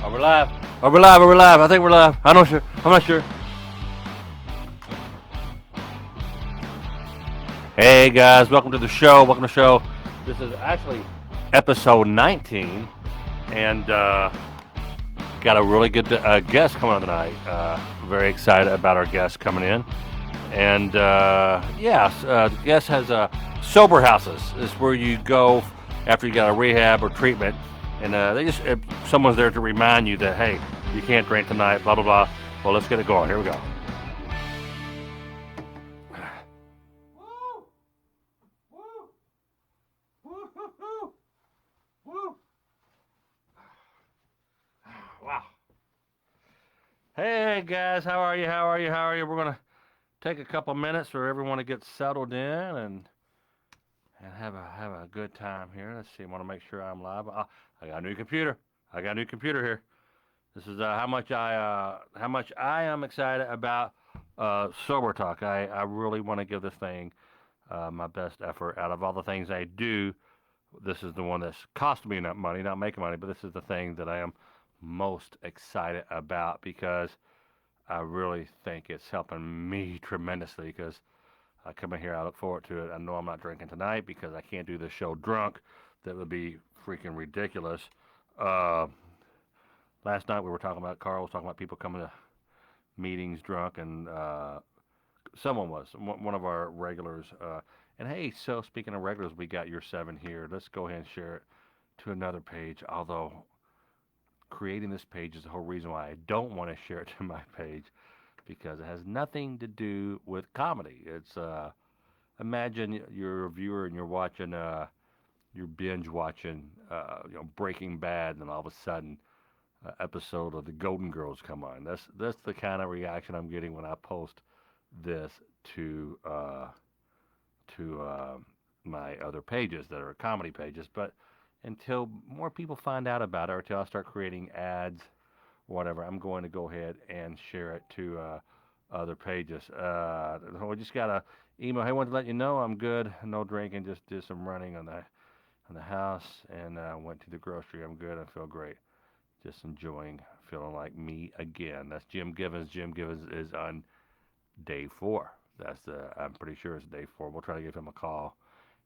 Are we live? Are we live? Are we live? I think we're live. I'm not sure. I'm not sure. Hey guys, welcome to the show. Welcome to the show. This is actually episode 19, and got a really good guest coming on tonight. Very excited about our guest coming in, and the guest has sober houses. Is where you go after you got a rehab or treatment, and they just someone's there to remind you that hey, you can't drink tonight. Blah blah blah. Well, let's get it going. Here we go. Wow. Hey guys, how are you? How are you? How are you? We're gonna take a couple minutes for everyone to get settled in and have a good time here. Let's see. I want to make sure I'm live. I got a new computer. I got a new computer here. This is how much I am excited about sober talk. I really want to give this thing my best effort. Out of all the things I do, this is the one that's cost me not money, not making money, but this is the thing that I am most excited about because I really think it's helping me tremendously because I come in here, I look forward to it. I know I'm not drinking tonight because I can't do this show drunk. That would be freaking ridiculous. Uh, Last night we were talking about, Carl was talking about people coming to meetings drunk, and someone was, one of our regulars. And hey, so speaking of regulars, we got your 7 here. Let's go ahead and share it to another page, although creating this page is the whole reason why I don't want to share it to my page because it has nothing to do with comedy. It's imagine you're a viewer and you're watching you're binge watching Breaking Bad, and then all of a sudden episode of the Golden Girls come on. That's the kind of reaction I'm getting when I post this to my other pages that are comedy pages. But until more people find out about it, or until I start creating ads, whatever, I'm going to go ahead and share it to other pages. We just got a email. Hey, wanted to let you know I'm good. No drinking. Just did some running on the house and went to the grocery. I'm good. I feel great. Just enjoying, feeling like me again. That's Jim Givens. Jim Givens is on day 4. I'm pretty sure it's day 4. We'll try to give him a call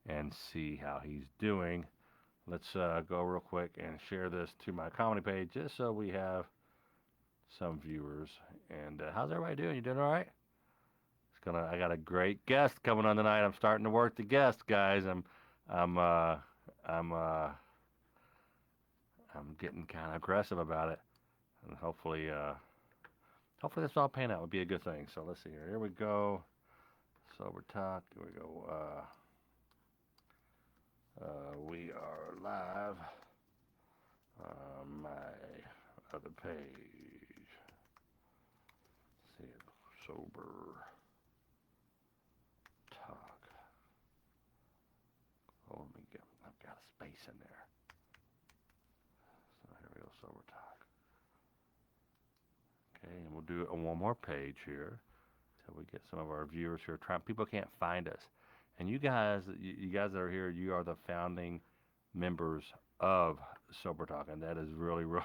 and see how he's doing. Let's go real quick and share this to my comedy page just so we have some viewers. And how's everybody doing? You doing all right? I got a great guest coming on tonight. I'm starting to work the guest, guys. I'm I'm getting kind of aggressive about it, and hopefully this all pan out would be a good thing. So let's see here. Here we go. Sober talk. Here we go. We are live on my other page. Let's see it. Sober talk. Oh, let me get. I've got a space in there. Here we go, sober talk. Okay, and we'll do it on one more page here till we get some of our viewers here. People can't find us, and you guys that are here, you are the founding members of Sober Talk, and that is really, really,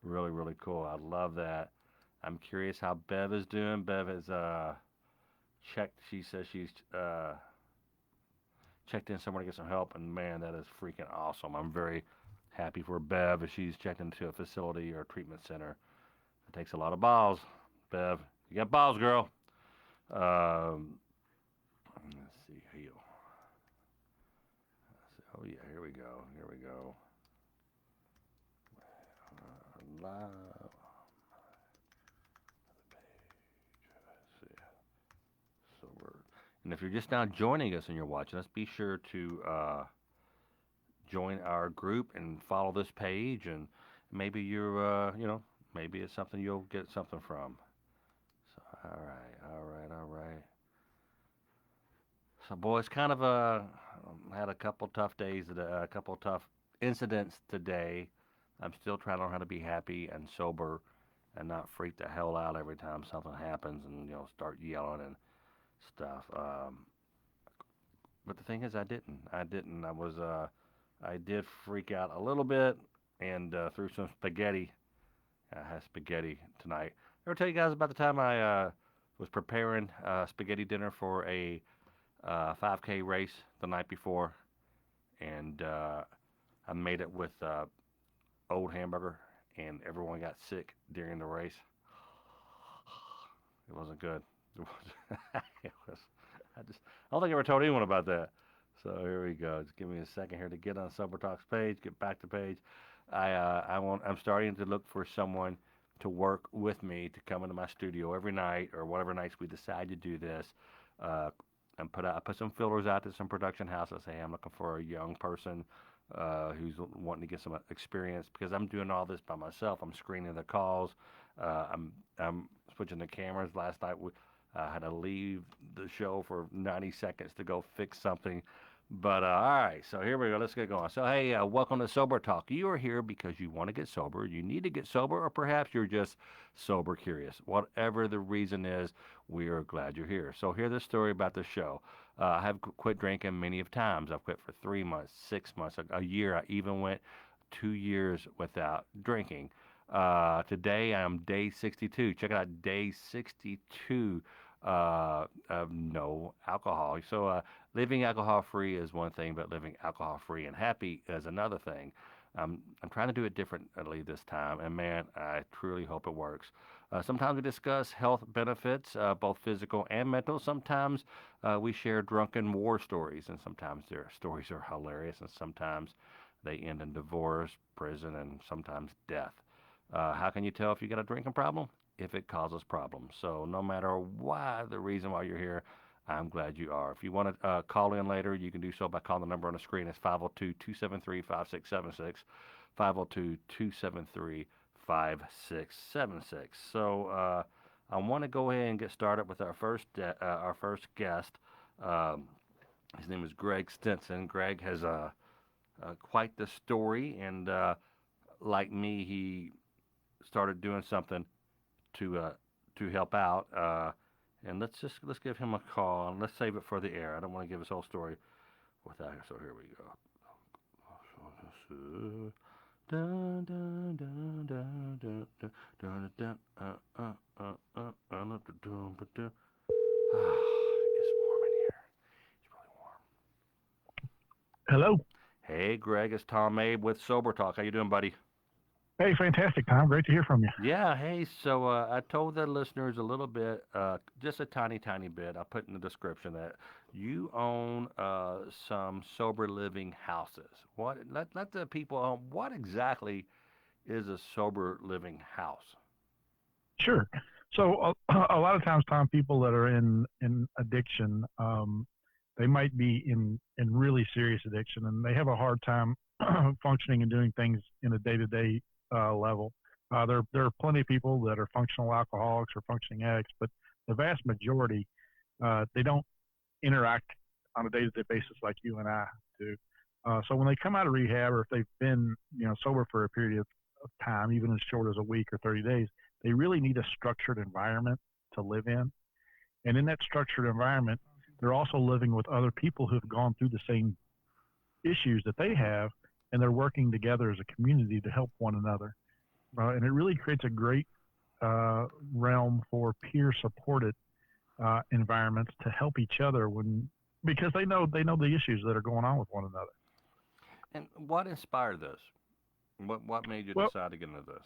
really, really cool. I love that. I'm curious how Bev is doing. Bev has checked. She says she's checked in somewhere to get some help, and man, that is freaking awesome. I'm very happy for Bev if she's checked into a facility or a treatment center. It takes a lot of balls, Bev. You got balls, girl. Let's see, heal. Oh yeah, here we go. Here we go. Live. Let's see. And if you're just now joining us and you're watching us, be sure to join our group and follow this page, and maybe you're, maybe it's something you'll get something from. So, all right. So, boys, kind of had a couple tough days, a couple tough incidents today. I'm still trying to learn how to be happy and sober, and not freak the hell out every time something happens, and start yelling and stuff. But the thing is, I didn't. I did freak out a little bit and threw some spaghetti I had spaghetti tonight. Ever tell you guys about the time I was preparing spaghetti dinner for a 5K race the night before, and I made it with old hamburger, and everyone got sick during the race. It wasn't good. It was. It was. I don't think I ever told anyone about that. So here we go. Just give me a second here to get on Sober Talks page. Get back to page. I'm starting to look for someone to work with me to come into my studio every night or whatever nights we decide to do this. Uh, I put some fillers out to some production houses. Hey, I'm looking for a young person who's wanting to get some experience because I'm doing all this by myself. I'm screening the calls. I'm switching the cameras. Last night I had to leave the show for 90 seconds to go fix something. But all right, so here we go. Let's get going. So hey, welcome to Sober Talk. You are here because you want to get sober, you need to get sober, or perhaps you're just sober curious. Whatever the reason is, we are glad you're here. So hear the story about the show. I have quit drinking many of times. I've quit for 3 months, 6 months, a year. I even went 2 years without drinking. Today I'm day 62. Check it out, day 62 of no alcohol. So living alcohol free is one thing, but living alcohol free and happy is another thing. I'm trying to do it differently this time, and man, I truly hope it works. Sometimes we discuss health benefits, both physical and mental. Sometimes we share drunken war stories, and sometimes their stories are hilarious, and sometimes they end in divorce, prison, and sometimes death. How can you tell if you got a drinking problem? If it causes problems. So no matter why the reason why you're here, I'm glad you are. If you want to call in later, you can do so by calling the number on the screen. It's 502-273-5676, 502-273-5676. So I want to go ahead and get started with our first guest. Um, his name is Greg Stinson. Greg has quite the story, and like me, he started doing something to uh, to help out. And let's give him a call and let's save it for the air. I don't want to give his whole story without it. So here we go. Dun, dun, dun, dun, dun, dun, dun, dun, it's warm in here. It's really warm. Hello. Hey, Greg, it's Tom Mabe with Sober Talk. How you doing, buddy? Hey, fantastic, Tom. Great to hear from you. Yeah, hey, so I told the listeners a little bit, just a tiny, tiny bit. I put in the description that you own some sober living houses. Let the people what exactly is a sober living house? Sure. So a lot of times, Tom, people that are in addiction, they might be in really serious addiction, and they have a hard time functioning and doing things in a day to day level. There are plenty of people that are functional alcoholics or functioning addicts, but the vast majority they don't interact on a day to day basis like you and I do. So when they come out of rehab, or if they've been sober for a period of time, even as short as a week or 30 days, they really need a structured environment to live in. And in that structured environment, they're also living with other people who've gone through the same issues that they have, and they're working together as a community to help one another. And it really creates a great realm for peer supported environments to help each other because they know the issues that are going on with one another. And what inspired this? What made you Well, decide to get into this?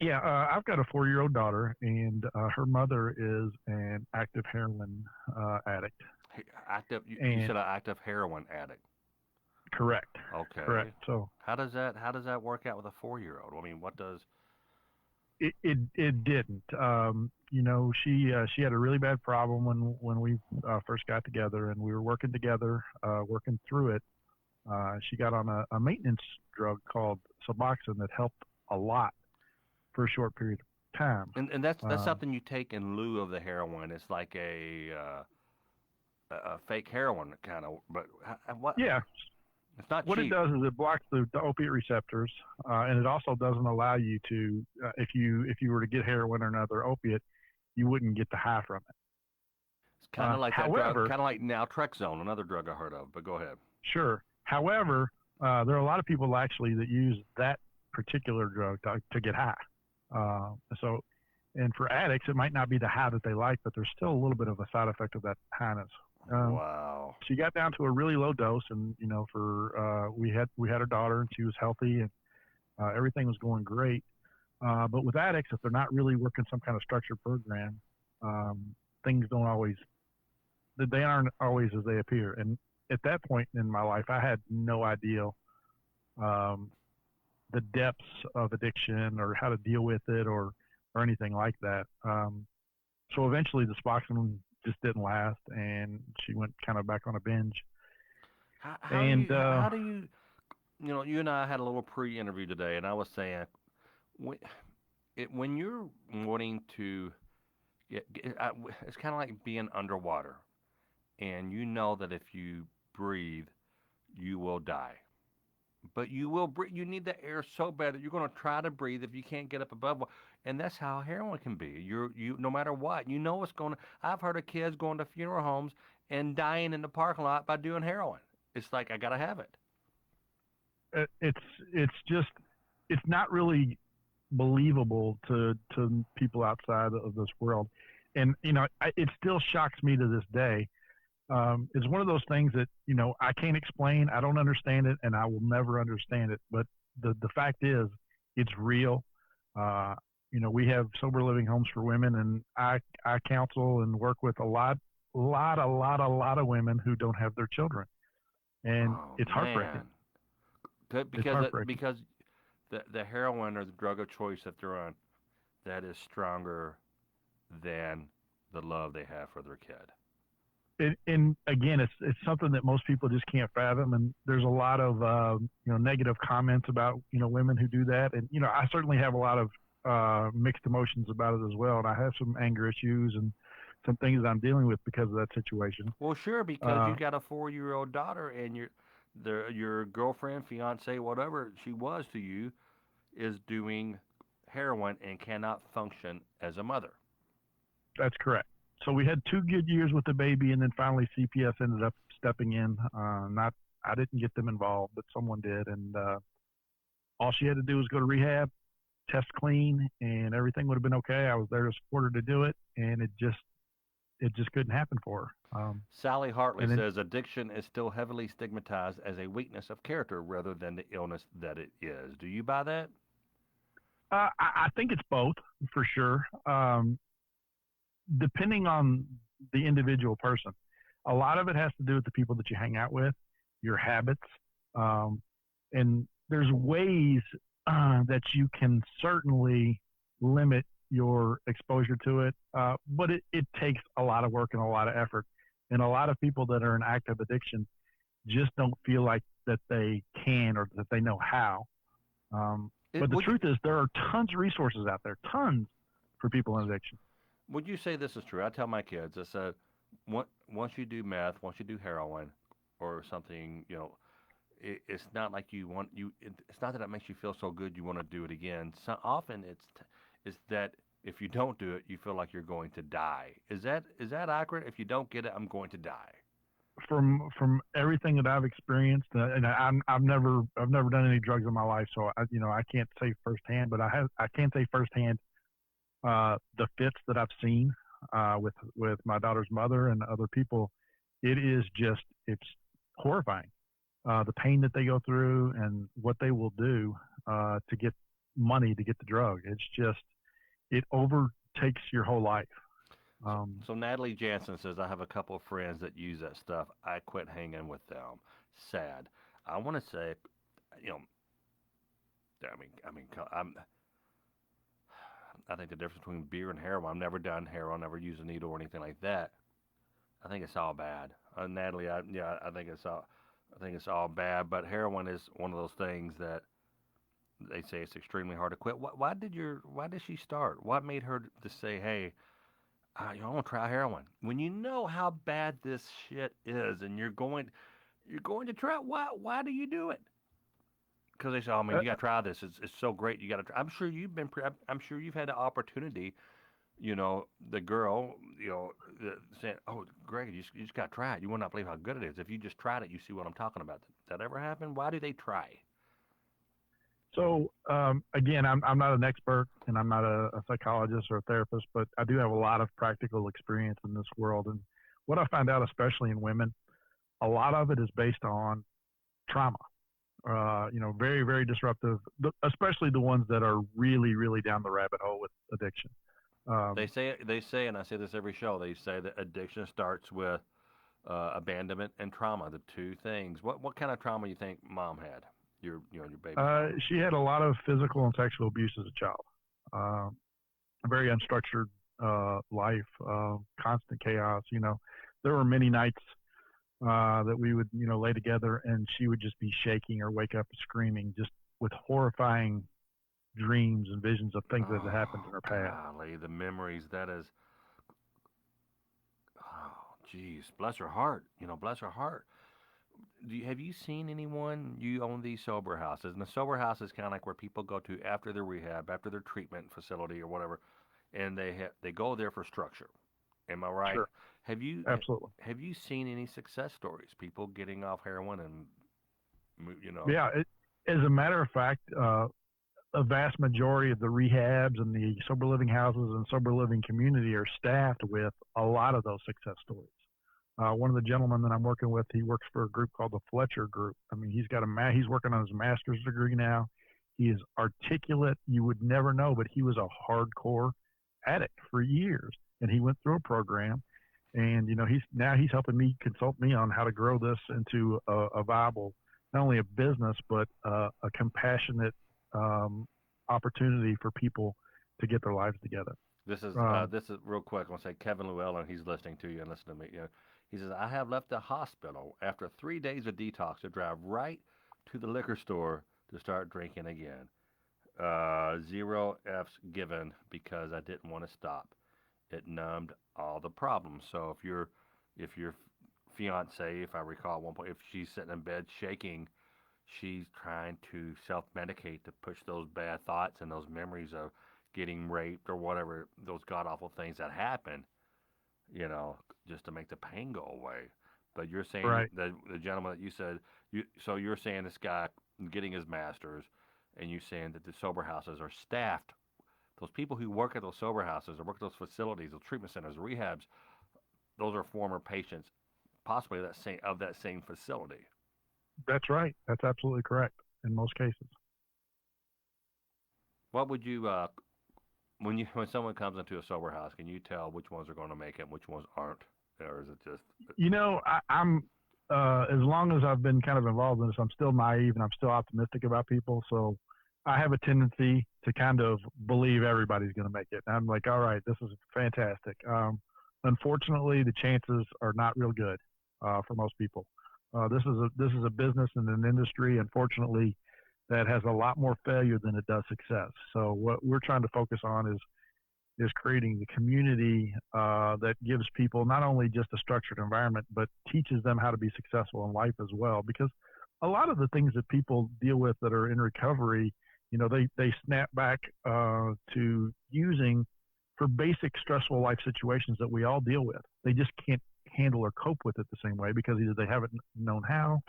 yeah, I've got a 4-year-old daughter, and her mother is an active heroin addict. Active, you And said an active heroin addict. correct, correct. Okay. So How does that work out with a 4-year-old? I mean, what does it didn't. She had a really bad problem when we first got together, and we were working together, working through it. She got on a maintenance drug called Suboxone that helped a lot for a short period of time. and that's Um, something you take in lieu of the heroin. It's like a fake heroin kind of, but what? yeah, It's not what it cheap. does is it blocks the opiate receptors, and it also doesn't allow you to, if you were to get heroin or another opiate, you wouldn't get the high from it. It's kind of like that drug, However, kind of like naltrexone, another drug I heard of. But go ahead. sure. However, there are a lot of people actually that use that particular drug to get high. Uh, so, and for addicts, it might not be the high that they like, but there's still a little bit of a side effect of that highness. Um, Wow. she got down to a really low dose, and for we had our daughter, and she was healthy, and everything was going great. But with addicts, if they're not really working some kind of structured program, things don't always they aren't always as they appear. And at that point in my life, I had no idea um, the depths of addiction or how to deal with it or anything like that. So eventually, the Suboxone just didn't last, and she went kind of back on a binge. How do And you how do you you and I had a little pre-interview today, and I was saying when, when you're wanting to it's kind of like being underwater, and you know that if you breathe, you will die. But you will breathe. You need the air so bad that you're going to try to breathe if you can't get up above. And that's how heroin can be. You no matter what, you know it's going to. I've heard of kids going to funeral homes and dying in the parking lot by doing heroin. It's like I gotta have it. it's it's just it's not really believable to people outside of this world. And it still shocks me to this day. It's one of those things that I can't explain. I don't understand it, and I will never understand it. But the fact is, it's real. Uh, we have sober living homes for women, and I counsel and work with a lot of women who don't have their children, and Oh it's heartbreaking. man, It's because heartbreaking. because the heroin or the drug of choice that they're on that is stronger than the love they have for their kid. And again, it's something that most people just can't fathom. And there's a lot of negative comments about women who do that. And I certainly have a lot of mixed emotions about it as well. And I have some anger issues and some things that I'm dealing with because of that situation. Well, sure, because you Uh, got a 4-year-old daughter and your girlfriend, fiance, whatever she was to you, is doing heroin and cannot function as a mother. that's correct. So we had 2 good years with the baby, and then finally CPS ended up stepping in. Not I didn't get them involved, but someone did, and all she had to do was go to rehab, test clean, and everything would have been okay. I was there to support her to do it, and it just couldn't happen for her. Sally Hartley And then says addiction is still heavily stigmatized as a weakness of character rather than the illness that it is. Do you buy that? I think it's both for sure, depending on the individual person. A lot of it has to do with the people that you hang out with, your habits, um, and there's ways that you can certainly limit your exposure to it, but it takes a lot of work and a lot of effort. And a lot of people that are in active addiction just don't feel like that they can or that they know how. But the Would you truth is, there are tons of resources out there, tons for people in addiction. would you say this is true? I tell my kids, I said, once you do meth, once you do heroin, or something, it's not like you want you. It's not that it makes you feel so good you want to do it again. So often it's that if you don't do it, you feel like you're going to die. Is that accurate? If you don't get it, I'm going to die. From everything that I've experienced, and I've never done any drugs in my life, so I can't say firsthand, but I can say firsthand the fits that I've seen with my daughter's mother and other people. It's horrifying. The pain that they go through and what they will do to get money to get the drug. It overtakes your whole life. So, Um, so Natalie Jansen says, I have a couple of friends that use that stuff. I quit hanging with them. Sad. I want to say, you know, I think the difference between beer and heroin. I've never done heroin, never used a needle or anything like that. I think it's all bad. Natalie, yeah, I think it's all bad. But heroin is one of those things that they say it's extremely hard to quit. Why did she start? What made her to say, hey, I want to try heroin? When you know how bad this shit is, and you're going to try. Why do you do it? Because they say, oh man, uh, you got to try this. It's so great. You got to. I'm sure you've been. I'm sure you've had the opportunity. The girl, saying, "Oh, Greg, you just got to try it. You will not believe how good it is. If you just tried it, you see what I'm talking about." Did that ever happen? Why do they try? So again, I'm not an expert and I'm not a psychologist or a therapist, but I do have a lot of practical experience in this world. And what I find out, especially in women, a lot of it is based on trauma. Very, very disruptive, especially the ones that are really, really down the rabbit hole with addiction. Um, They say, and I say this every show. They say that addiction starts with abandonment and trauma, the two things. What kind of trauma you think mom had? Your baby's mom. she had a lot of physical and sexual abuse as a child. A very unstructured life, constant chaos. There were many nights that we would, lay together and she would just be shaking or wake up screaming, just with horrifying dreams and visions of things that had happened in Oh, her past. golly, the memories. That is, oh, geez, bless her heart. Bless her heart. Have you seen anyone? You own these sober houses, and the sober house is kind of like where people go to after their rehab, after their treatment facility or whatever, and they go there for structure. Am I right? Sure, Have you absolutely. have you seen any success stories? People getting off heroin and Yeah, as a matter of fact, a vast majority of the rehabs and the sober living houses and sober living community are staffed with a lot of those success stories. One of the gentlemen that I'm working with, he works for a group called the Fletcher Group. I mean, he's working on his master's degree now. He is articulate. You would never know, but he was a hardcore addict for years, and he went through a program. And he's helping me consult me on how to grow this into a viable, not only a business but a compassionate opportunity for people to get their lives together. this is real quick. I want to say Kevin Llewellyn. He's listening to you and listening to me. He says I have left the hospital after 3 days of detox to drive right to the liquor store to start drinking again. Zero F's given because I didn't want to stop. It numbed all the problems. So if your fiance, if I recall at one point, if she's sitting in bed shaking, she's trying to self-medicate to push those bad thoughts and those memories of getting raped or whatever those god awful things that happen, you know, just to make the pain go away. But you're saying Right. the gentleman that you said so you're saying this guy getting his master's, and you saying that the sober houses are staffed. Those people who work at those sober houses or work at those facilities, those treatment centers, rehabs, those are former patients, possibly that same facility. That's right. That's absolutely correct in most cases. What would you when someone comes into a sober house, can you tell which ones are going to make it and which ones aren't, or is it just I'm as long as I've been kind of involved in this, I'm still naive and I'm still optimistic about people. So I have a tendency to kind of believe everybody's going to make it. And I'm like, all right, this is fantastic. Unfortunately, the chances are not real good for most people. This is a business and an industry, unfortunately, that has a lot more failure than it does success. So what we're trying to focus on is creating the community that gives people not only just a structured environment, but teaches them how to be successful in life as well. Because a lot of the things that people deal with that are in recovery, they snap back to using for basic stressful life situations that we all deal with. They just can't handle or cope with it the same way because either they haven't known how,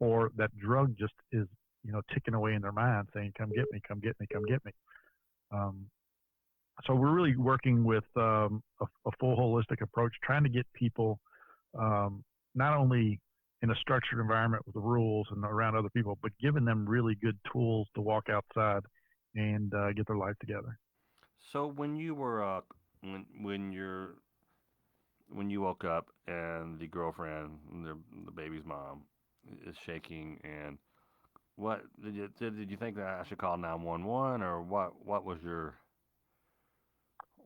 or that drug just is, ticking away in their mind saying, come get me, come get me, come get me. Um, so we're really working with a full holistic approach, trying to get people not only in a structured environment with the rules and around other people, but giving them really good tools to walk outside and get their life together. so when you were when you woke up and the girlfriend, the baby's mom, is shaking, and what did you think that I should call 911 or what was your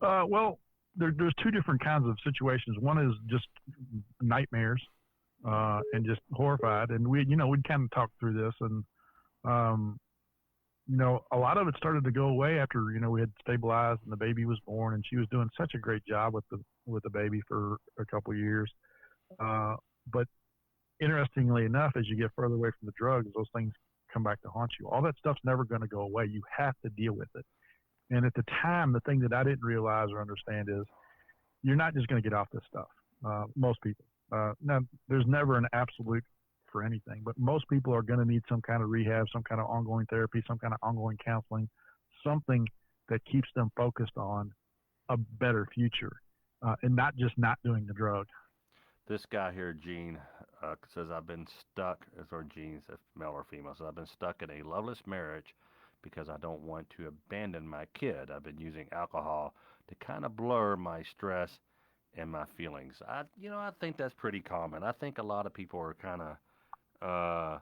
Well, there's two different kinds of situations. One is just nightmares and just horrified, and we'd kind of talk through this, and um, a lot of it started to go away after we had stabilized and the baby was born, and she was doing such a great job with the baby for a couple of years. Uh, but interestingly enough, as you get further away from the drugs, those things come back to haunt you. All that stuff's never going to go away. You have to deal with it. And at the time, the thing that I didn't realize or understand is you're not just going to get off this stuff. Most people. Now, there's never an absolute for anything, but most people are going to need some kind of rehab, some kind of ongoing therapy, some kind of ongoing counseling, something that keeps them focused on a better future, and not just not doing the drug. This guy here, Gene, says I've been stuck, or Gene says male or female, says I've been stuck in a loveless marriage because I don't want to abandon my kid. I've been using alcohol to kind of blur my stress and my feelings. I think that's pretty common. I think a lot of people are kind of,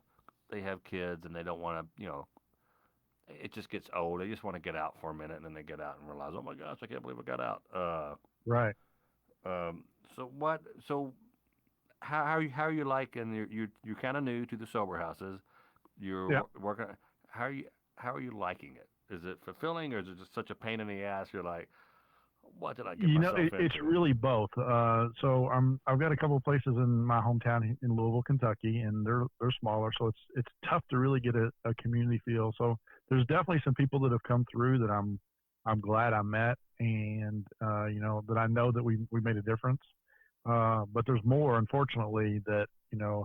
they have kids and they don't want to, it just gets old. They just want to get out for a minute and then they get out and realize, oh my gosh, I can't believe I got out. Right. Um, so what? So how are you liking? You're kind of new to the sober houses. You're Yeah. working. How are you liking it? Is it fulfilling or is it just such a pain in the ass? You're like, what did I get myself It's into? really both. So I've got a couple of places in my hometown in Louisville, Kentucky, and they're smaller, so it's tough to really get a community feel. So there's definitely some people that have come through that I'm glad I met, and that I know that we made a difference. But there's more, unfortunately, that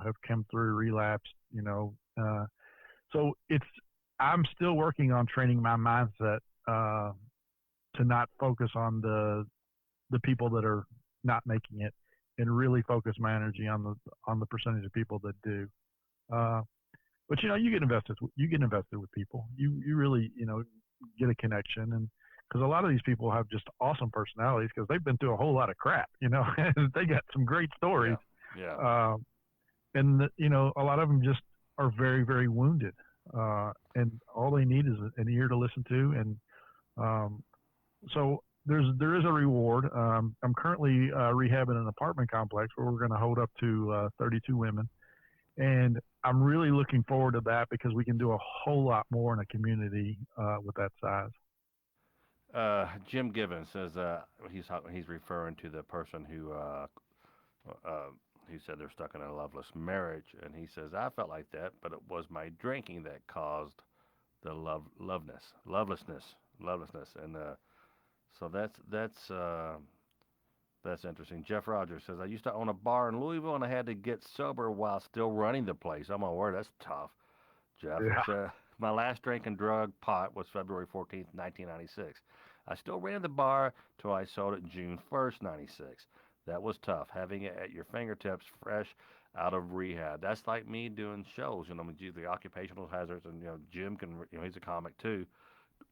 have come through relapsed. So I'm still working on training my mindset. To not focus on the people that are not making it, and really focus my energy on the percentage of people that do. Uh, but you get invested with people. You really get a connection, and because a lot of these people have just awesome personalities because they've been through a whole lot of crap, and they got some great stories. Yeah, yeah. Uh, and a lot of them just are very very wounded, and all they need is an ear to listen to, and um, so there is a reward. I'm currently rehabbing an apartment complex where we're going to hold up to 32 women, and I'm really looking forward to that because we can do a whole lot more in a community with that size. Jim Gibbons says he's referring to the person uh, who said they're stuck in a loveless marriage, and he says I felt like that, but it was my drinking that caused the lovelessness, and so that's interesting. Jeff Rogers says I used to own a bar in Louisville and I had to get sober while still running the place. I'm on word, that's tough. Jeff. Yeah, My last drink and drug pot was February 14th, 1996. I still ran the bar till I sold it June 1st, 96. That was tough, having it at your fingertips fresh out of rehab. That's like me doing shows, the occupational hazards, and, Jim can, he's a comic too.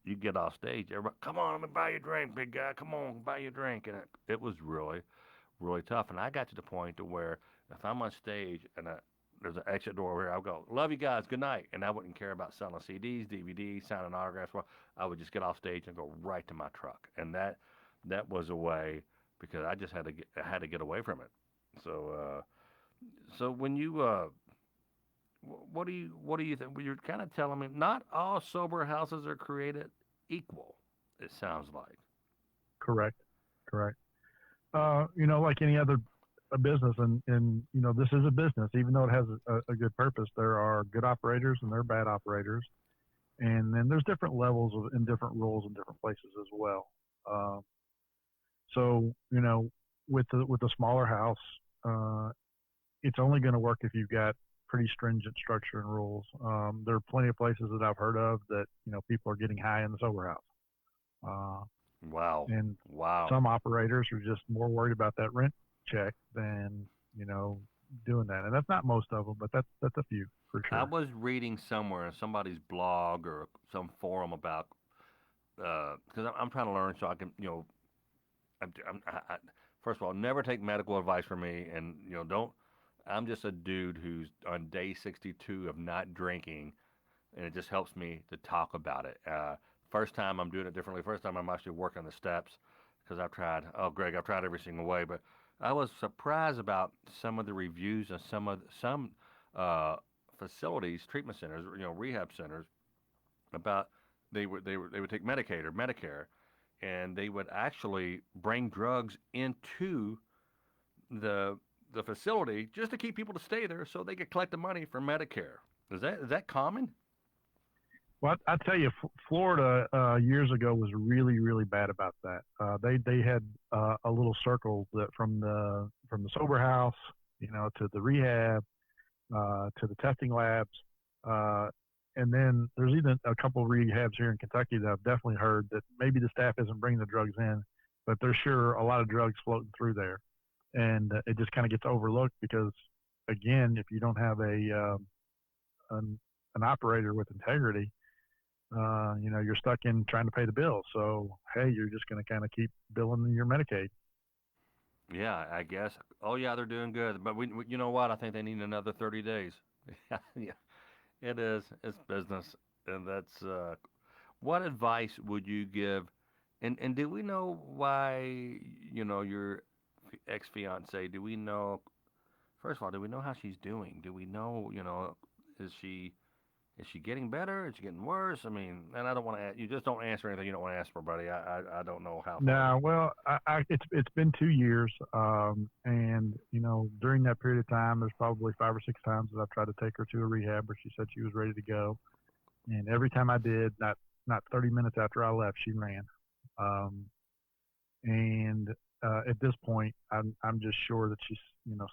You get off stage, everybody, come on, let me buy you a drink, big guy, come on, buy you a drink. And it was really, really tough. And I got to the point to where if I'm on stage and there's an exit door over here, I'll go, love you guys, good night. And I wouldn't care about selling CDs, DVDs, signing autographs. Well, I would just get off stage and go right to my truck. And that was a way because I just had to get away from it. So when you what do you think? Well, you're kind of telling me not all sober houses are created equal. It sounds like. correct, correct. Like any other a business, and this is a business. Even though it has a good purpose, there are good operators and there are bad operators, and then there's different levels and different rules in different places as well. Um, so with the smaller house, uh, it's only going to work if you've got pretty stringent structure and rules. There are plenty of places that I've heard of that people are getting high in the sober house, Wow, and wow. some operators are just more worried about that rent check than doing that. And that's not most of them, but that's a few for I sure. was reading somewhere in somebody's blog or some forum about because I'm trying to learn so I can first of all never take medical advice from me and don't. I'm just a dude who's on day 62 of not drinking and it just helps me to talk about it. First time I'm doing it differently. First time I'm actually working the steps because I've tried. Oh, Greg, I've tried every single way, but I was surprised about some of the reviews of some uh, facilities, treatment centers, rehab centers, about they would take Medicaid or Medicare, and they would actually bring drugs into the the facility just to keep people to stay there so they could collect the money from Medicare. Is that common? Well, I tell you, Florida years ago was really, really bad about that. They had a little circle that from the sober house, to the rehab, to the testing labs. Uh, and then there's even a couple of rehabs here in Kentucky that I've definitely heard that maybe the staff isn't bringing the drugs in, but there's sure a lot of drugs floating through there. And it just kind of gets overlooked because, again, if you don't have an operator with integrity, you're stuck in trying to pay the bills. So, hey, you're just going to kind of keep billing your Medicaid. Yeah, I guess. Oh yeah, they're doing good, but you know what? I think they need another 30 days. Yeah, it is. It's business, and that's. What advice would you give? And do we know why? Your ex fiance. Do we know? First of all, do we know how she's doing? Do we know? Is she getting better? Is she getting worse? I mean, and I don't want to. You just don't answer anything you don't want to ask for, buddy. I don't know how far. No, well, it's been 2 years, and during that period of time, there's probably 5 or 6 times that I've tried to take her to a rehab where she said she was ready to go, and every time I did, not 30 minutes after I left, she ran. Um, and at this point, I'm just sure that she's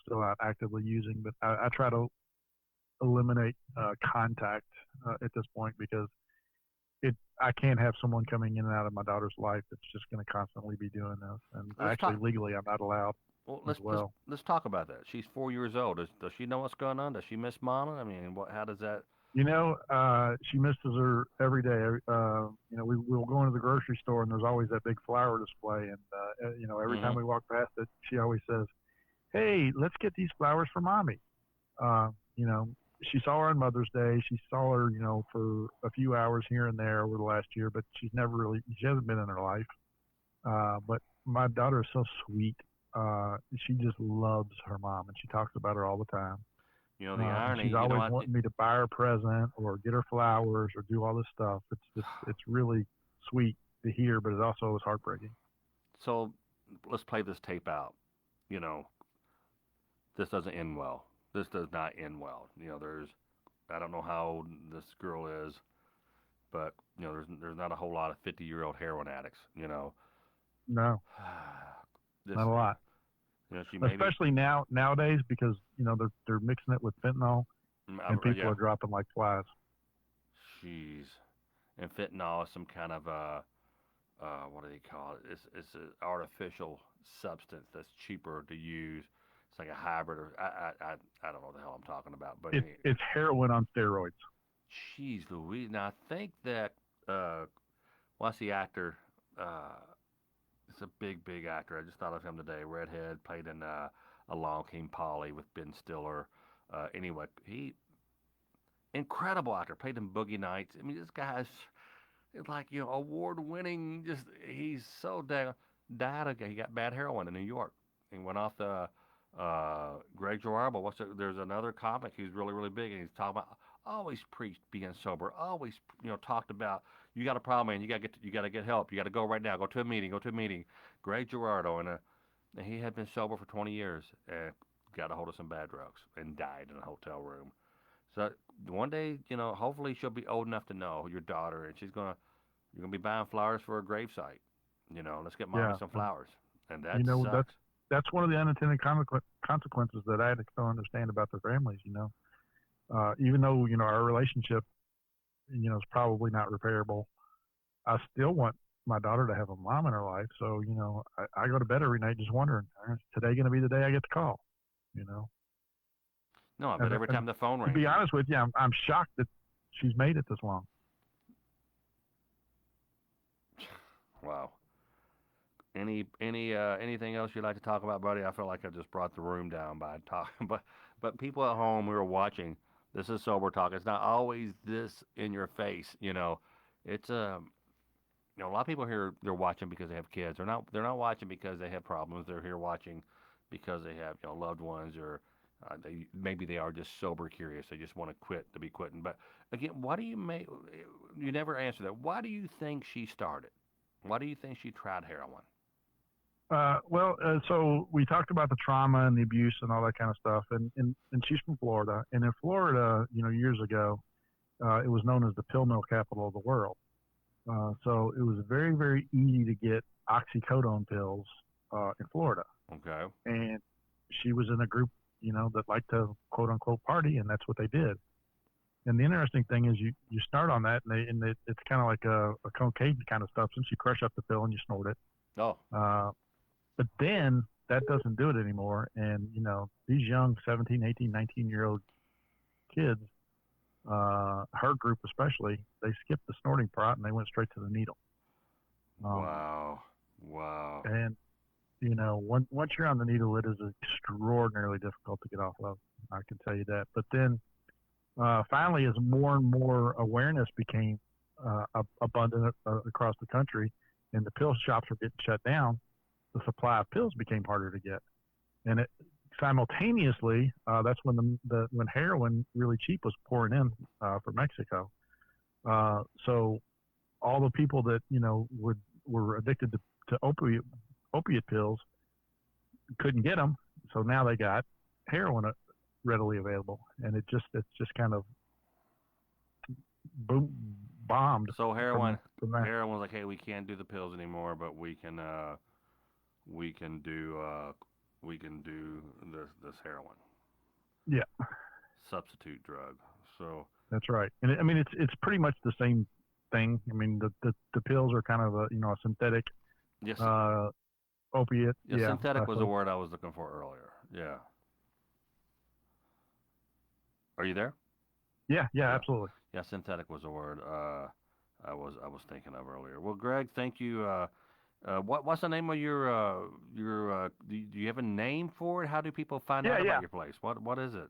still out actively using, but I try to eliminate contact at this point because I can't have someone coming in and out of my daughter's life that's just going to constantly be doing this. And Let's actually, talk. legally, I'm not allowed Well, as let's well. let's talk about that. She's 4 years old. Does she know what's going on? Does she miss mama? I mean, what? How does that? She misses her every day. We'll go into the grocery store and there's always that big flower display. And, every time Hmm. we walk past it, she always says, "Hey, let's get these flowers for mommy." Uh, you know, she saw her on Mother's Day. She saw her, for a few hours here and there over the last year, but she hasn't been in her life. But my daughter is so sweet. She just loves her mom, and she talks about her all the time. The And irony. she's You know always what? wanting me to buy her a present or get her flowers or do all this stuff. It's really sweet to hear, but it also is heartbreaking. So let's play this tape out. You know, this doesn't end well. This does not end well. There's. I don't know how old this girl is, but there's not a whole lot of 50-year-old heroin addicts. No, This. not a lot, She maybe. especially nowadays because they're mixing it with fentanyl and people Yeah. are dropping like flies. Jeez. And fentanyl is some kind of what do they call it? It's an artificial substance that's cheaper to use. It's like a hybrid, or I don't know what the hell I'm talking about. But It's heroin on steroids. jeez Louise. Now I think that what's the actor? Uh, it's a big actor. I just thought of him today. Redhead, played in Along Came Polly with Ben Stiller. Anyway, he incredible actor. Played in Boogie Nights. I mean, this guy's it's like award winning. Just he's so dang died again. He got bad heroin in New York. He went off the Greg Girard. There's another comic. He's really big, and he's talking about always preached being sober. Always talked about you got a problem, man. You got to get help. You got to go right now. Go to a meeting. Go to a meeting. Greg Girardo, and he had been sober for 20 years and got a hold of some bad drugs and died in a hotel room. So one day, hopefully she'll be old enough to know your daughter, and you're gonna be buying flowers for her gravesite. Let's get mommy Yeah, some and flowers, and that you know that's sucks. that's one of the unintended consequences that I don't understand about their families. Even though our relationship is probably not repairable, I still want my daughter to have a mom in her life. So I go to bed every night just wondering, is today going to be the day I get the call? You know, No, I bet and every and time the phone to rings, be honest with you, I'm shocked that she's made it this long. wow. Anything else you'd like to talk about, buddy? I feel like I just brought the room down by talking, but people at home who are watching, this is sober talk. It's not always this in your face. It's a lot of people here they're watching because they have kids. They're not watching because they have problems. They're here watching because they have loved ones or they are just sober curious. They just want to quit to be quitting. But again, why do you make you never answer that? Why do you think she started? Why do you think she tried heroin? So we talked about the trauma and the abuse and all that kind of stuff, and she's from Florida, and in Florida, years ago, it was known as the pill mill capital of the world. So it was very, very easy to get oxycodone pills in Florida. Okay. And she was in a group that like to quote unquote party, and that's what they did. And the interesting thing is you start on that, and it's kind of like a cocaine kind of substance. You crush up the pill and you snort it. Oh. But then that doesn't do it anymore. And, these young 17, 18, 19-year-old kids, her group especially, they skipped the snorting part and they went straight to the needle. Wow. And, once you're on the needle, it is extraordinarily difficult to get off of. I can tell you that. But then finally, as more and more awareness became abundant across the country and the pill shops were getting shut down, the supply of pills became harder to get. And it simultaneously, that's when when heroin really cheap was pouring in from Mexico. So all the people that were addicted to opiate pills couldn't get them, so now they got heroin readily available, and it's just kind of bombed. So heroin from that. heroin's like, hey, we can't do the pills anymore, but we can do this heroin. Yeah. Substitute drug. So that's right. And I mean, it's pretty much the same thing. I mean, the pills are kind of a synthetic. Yes. Opiate. Yeah. Synthetic was the word I was looking for earlier. Yeah. Are you there? Yeah. Absolutely. Yeah, synthetic was the word I was thinking of earlier. Well, Greg, thank you. What's the name of your do you have a name for it? How do people find out about your place? What is it?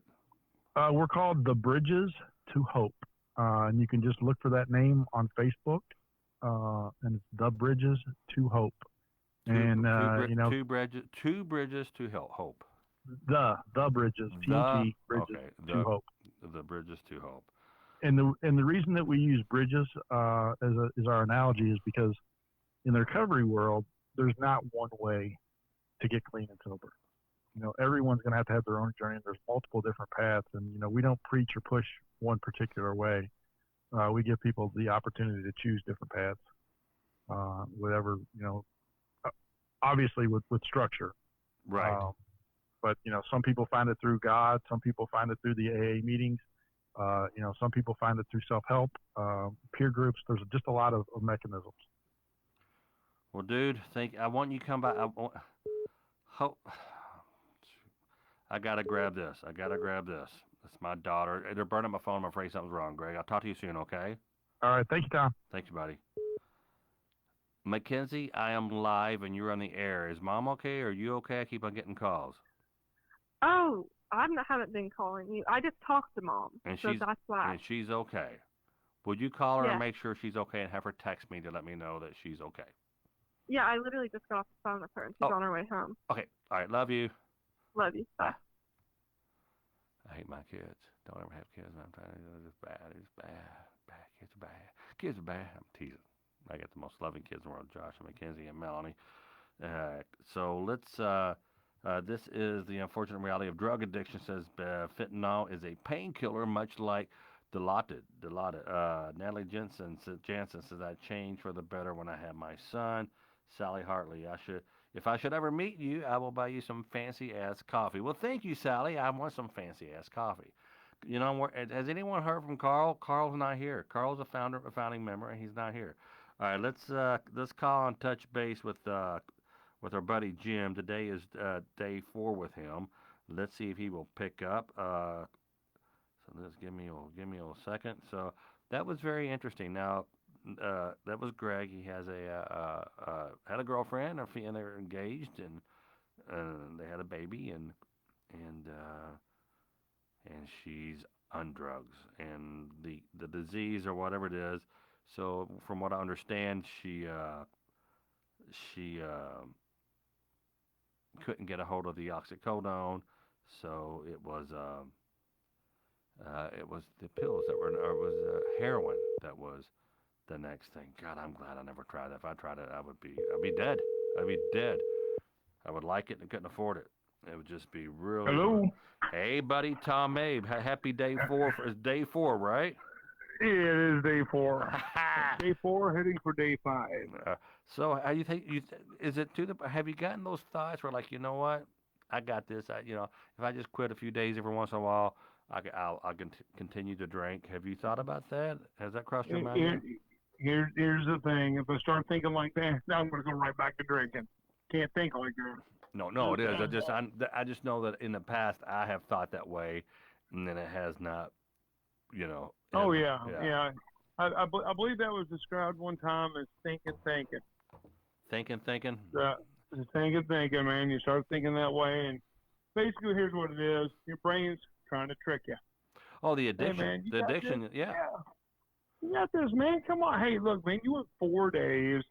We're called The Bridges to Hope, and you can just look for that name on Facebook, and it's The Bridges to Hope. Two bridges to hope. The Bridges, Bridges to Hope. The Bridges to Hope. And the reason that we use bridges as our analogy is because in the recovery world, there's not one way to get clean and sober. Everyone's going to have their own journey. And there's multiple different paths, and we don't preach or push one particular way. We give people the opportunity to choose different paths, whatever obviously with structure. Right. But some people find it through God. Some people find it through the AA meetings. Some people find it through self-help, peer groups. There's just a lot of mechanisms. Well, dude, I want you to come back. I gotta grab this. It's my daughter. They're burning my phone. I'm afraid something's wrong, Greg. I'll talk to you soon, okay? All right. Thank you, Tom. Thank you, buddy. Mackenzie, I am live and you're on the air. Is Mom okay? Are you okay? I keep on getting calls. Oh, haven't been calling you. I just talked to Mom, so that's why. And she's okay. Would you call her Yeah. and make sure she's okay and have her text me to let me know that she's okay? Yeah, I literally just got off the phone with her, and she's on her way home. Okay. All right. Love you. Love you. Bye. I hate my kids. Don't ever have kids. I'm trying to do it. It's bad. It's bad. Kids are bad. Kids are bad. I'm teasing. I got the most loving kids in the world, Josh and Mackenzie and Melanie. So let's, this is the unfortunate reality of drug addiction. Says fentanyl is a painkiller, much like Dilaudid. Natalie Jensen says, I changed for the better when I had my son. Sally Hartley, if I should ever meet you, I will buy you some fancy-ass coffee. Well, thank you, Sally. I want some fancy-ass coffee. Has anyone heard from Carl? Carl's not here. Carl's a founding member, and he's not here. All right, let's call and touch base with our buddy Jim. Today is day 4 with him. Let's see if he will pick up. So just give me a second. So that was very interesting. Now that was Greg. He has had a girlfriend, and they were engaged, and they had a baby, and she's on drugs, and the disease or whatever it is. So from what I understand, she couldn't get a hold of the oxycodone, so it was the pills that were, or it was heroin that was the next thing. God, I'm glad I never tried that. If I tried it, I'd be dead. I'd be dead. I would like it and couldn't afford it. It would just be really. Hello. Hey, buddy, Tom Mabe. Happy day 4. It's day 4, right? Yeah, it is day 4. Day 4, heading for day 5. So, how you think? Is it have you gotten those thoughts where, like, you know what? I got this. If I just quit a few days every once in a while, I'll continue to drink. Have you thought about that? Has that crossed your mind yet? Here's the thing. If I start thinking like that, now I'm going to go right back to drinking. Can't think like that. No, it is. I just know that in the past I have thought that way, and then it has not. Oh yeah. I believe that was described one time as thinking. Thinking. Thinking, man. You start thinking that way, and basically, here's what it is: your brain's trying to trick you. Oh, the addiction. Hey, man, the addiction. Yeah. You got this, man. Come on. Hey, look, man. You went 4 days.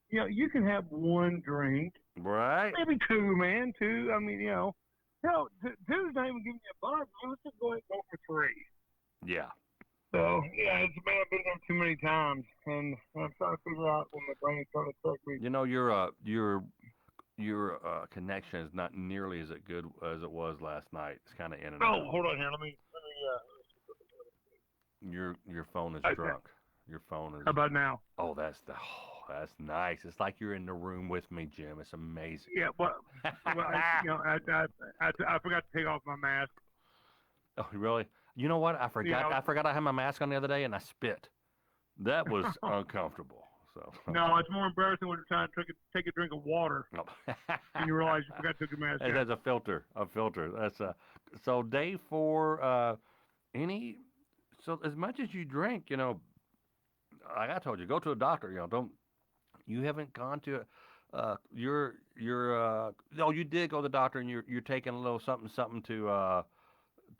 You can have one drink. Right. Maybe two, man. Two. I mean, hell, two's not even giving you a buzz. Let's just go ahead and go for 3. Yeah. So, yeah, it's been I've been there too many times, and I'm trying to figure out when my brain's trying to trick me. Your connection is not nearly as good as it was last night. It's kind of in and Oh, out. hold on here. Let me. Your phone is drunk. Your phone is. How about now? Oh, that's nice. It's like you're in the room with me, Jim. It's amazing. Yeah, well I forgot to take off my mask. Oh, really? You know what? I forgot. I forgot I had my mask on the other day, and I spit. That was uncomfortable. So. No, it's more embarrassing when you're trying to take a drink of water, and you realize you forgot to take your mask. That's a filter. That's so day 4. So as much as you drink, like I told you, go to a doctor. You haven't gone to. You did go to the doctor, and you're taking a little something to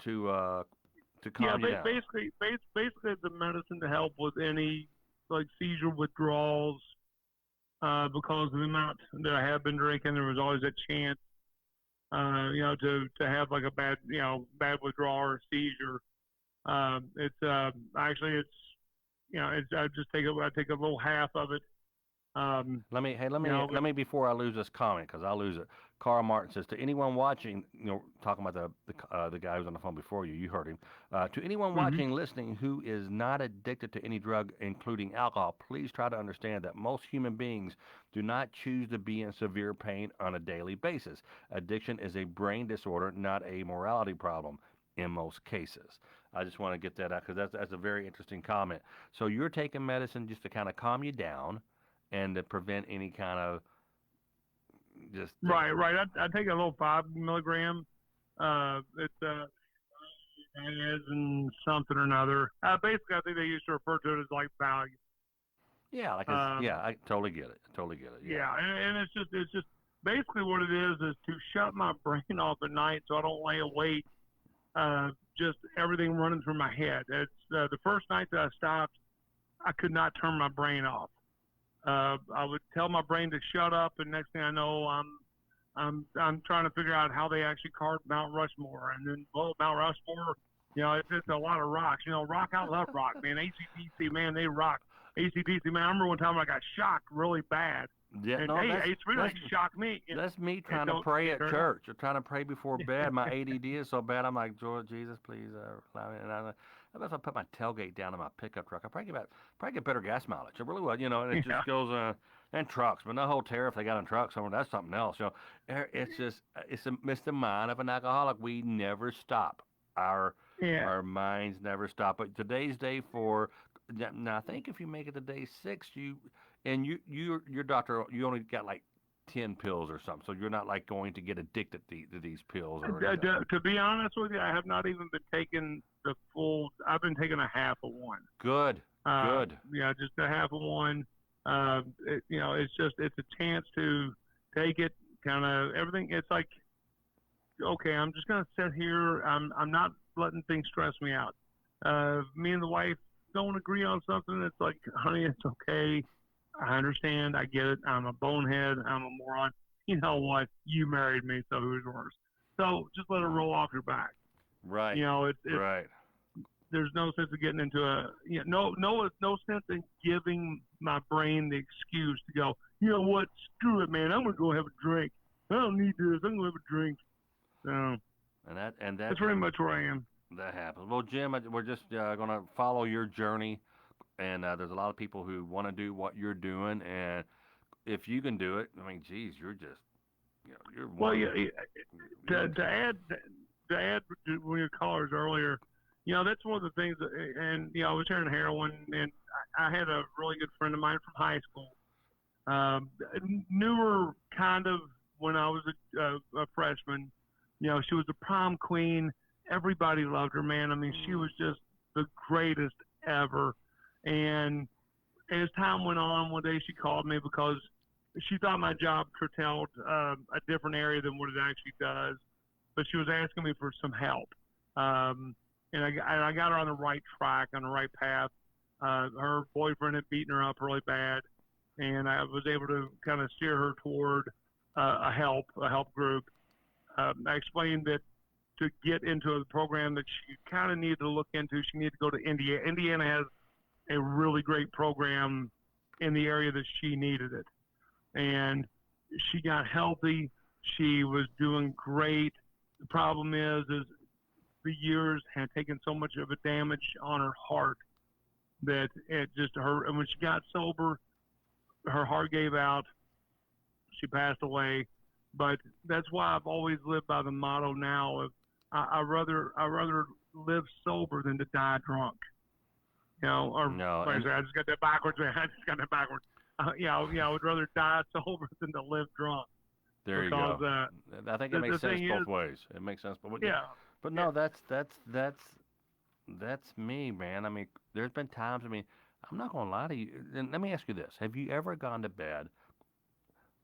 calm you down. Basically the medicine to help with any like seizure withdrawals, because of the amount that I have been drinking, there was always a chance, to have like a bad withdrawal or seizure. I take a little half of it. Let me before I lose this comment, because I'll lose it. Carl Martin says, to anyone watching, talking about the guy who's on the phone before you heard him. To anyone watching, listening, who is not addicted to any drug, including alcohol, please try to understand that most human beings do not choose to be in severe pain on a daily basis. Addiction is a brain disorder, not a morality problem in most cases. I just want to get that out, because that's a very interesting comment. So you're taking medicine just to kind of calm you down and to prevent any kind of just right. I take a little 5 milligram. It's and something or another. Basically, I think they used to refer to it as like value. Yeah, I totally get it. Yeah, and it's just basically what it is to shut my brain off at night so I don't lay awake. Just everything running through my head. It's the first night that I stopped, I could not turn my brain off. I would tell my brain to shut up, and next thing I know, I'm trying to figure out how they actually carved Mount Rushmore, and then Mount Rushmore, it's just a lot of rocks. Rock, I love rock, man. AC/DC, man, they rock. AC/DC, man. I remember one time I got shocked really bad. Yeah, and it's really shocked me. That's me trying to pray at church. Or trying to pray before bed. My ADD is so bad. I'm like, Jesus, please allow me. And I if I put my tailgate down in my pickup truck, I probably get better gas mileage. I really would, and it just goes and trucks, but no whole tariff they got on trucks. That's something else. It's just it's the mind of an alcoholic. We never stop. Our minds never stop. But today's day 4. Now I think if you make it to day 6, your doctor, you only got like 10 pills or something, so you're not like going to get addicted to these pills. To be honest with you, I have not even been taking the full. I've been taking a half of one. Good. Yeah, just a half of one. It's a chance to take it, kind of everything. It's like, okay, I'm just gonna sit here. I'm not letting things stress me out. Me and the wife don't agree on something. It's like, honey, it's okay. I understand. I get it. I'm a bonehead. I'm a moron. You know what? You married me, so who's worse? So just let it roll off your back. Right. Right. There's no sense of getting into no sense in giving my brain the excuse to go, you know what? Screw it, man. I'm gonna go have a drink. I don't need this. I'm gonna have a drink. So. And that's pretty much where I am. That happens. Well, Jim, we're just gonna follow your journey. And there's a lot of people who want to do what you're doing, and if you can do it, I mean, geez, you're well, to add to one of your callers earlier, that's one of the things that, and I was hearing heroin, and I had a really good friend of mine from high school. Knew her kind of when I was a freshman. She was the prom queen. Everybody loved her, man. I mean, she was just the greatest ever. And as time went on, one day she called me because she thought my job curtailed a different area than what it actually does. But she was asking me for some help. And I got her on the right track, on the right path. Her boyfriend had beaten her up really bad, and I was able to kind of steer her toward a help group. I explained that to get into a program that she kind of needed to look into, she needed to go to Indiana. Indiana has a really great program in the area that she needed it. And she got healthy. She was doing great. The problem is the years had taken so much of a damage on her heart that it just hurt. And when she got sober, her heart gave out. She passed away. But that's why I've always lived by the motto now of I rather live sober than to die drunk. Or no, I just got that backwards, man. I just got that backwards. I would rather die sober than to live drunk. There you go. I think it makes sense both ways. It makes sense, but But no, that's me, man. I mean, there's been times. I mean, I'm not gonna lie to you. And let me ask you this: have you ever gone to bed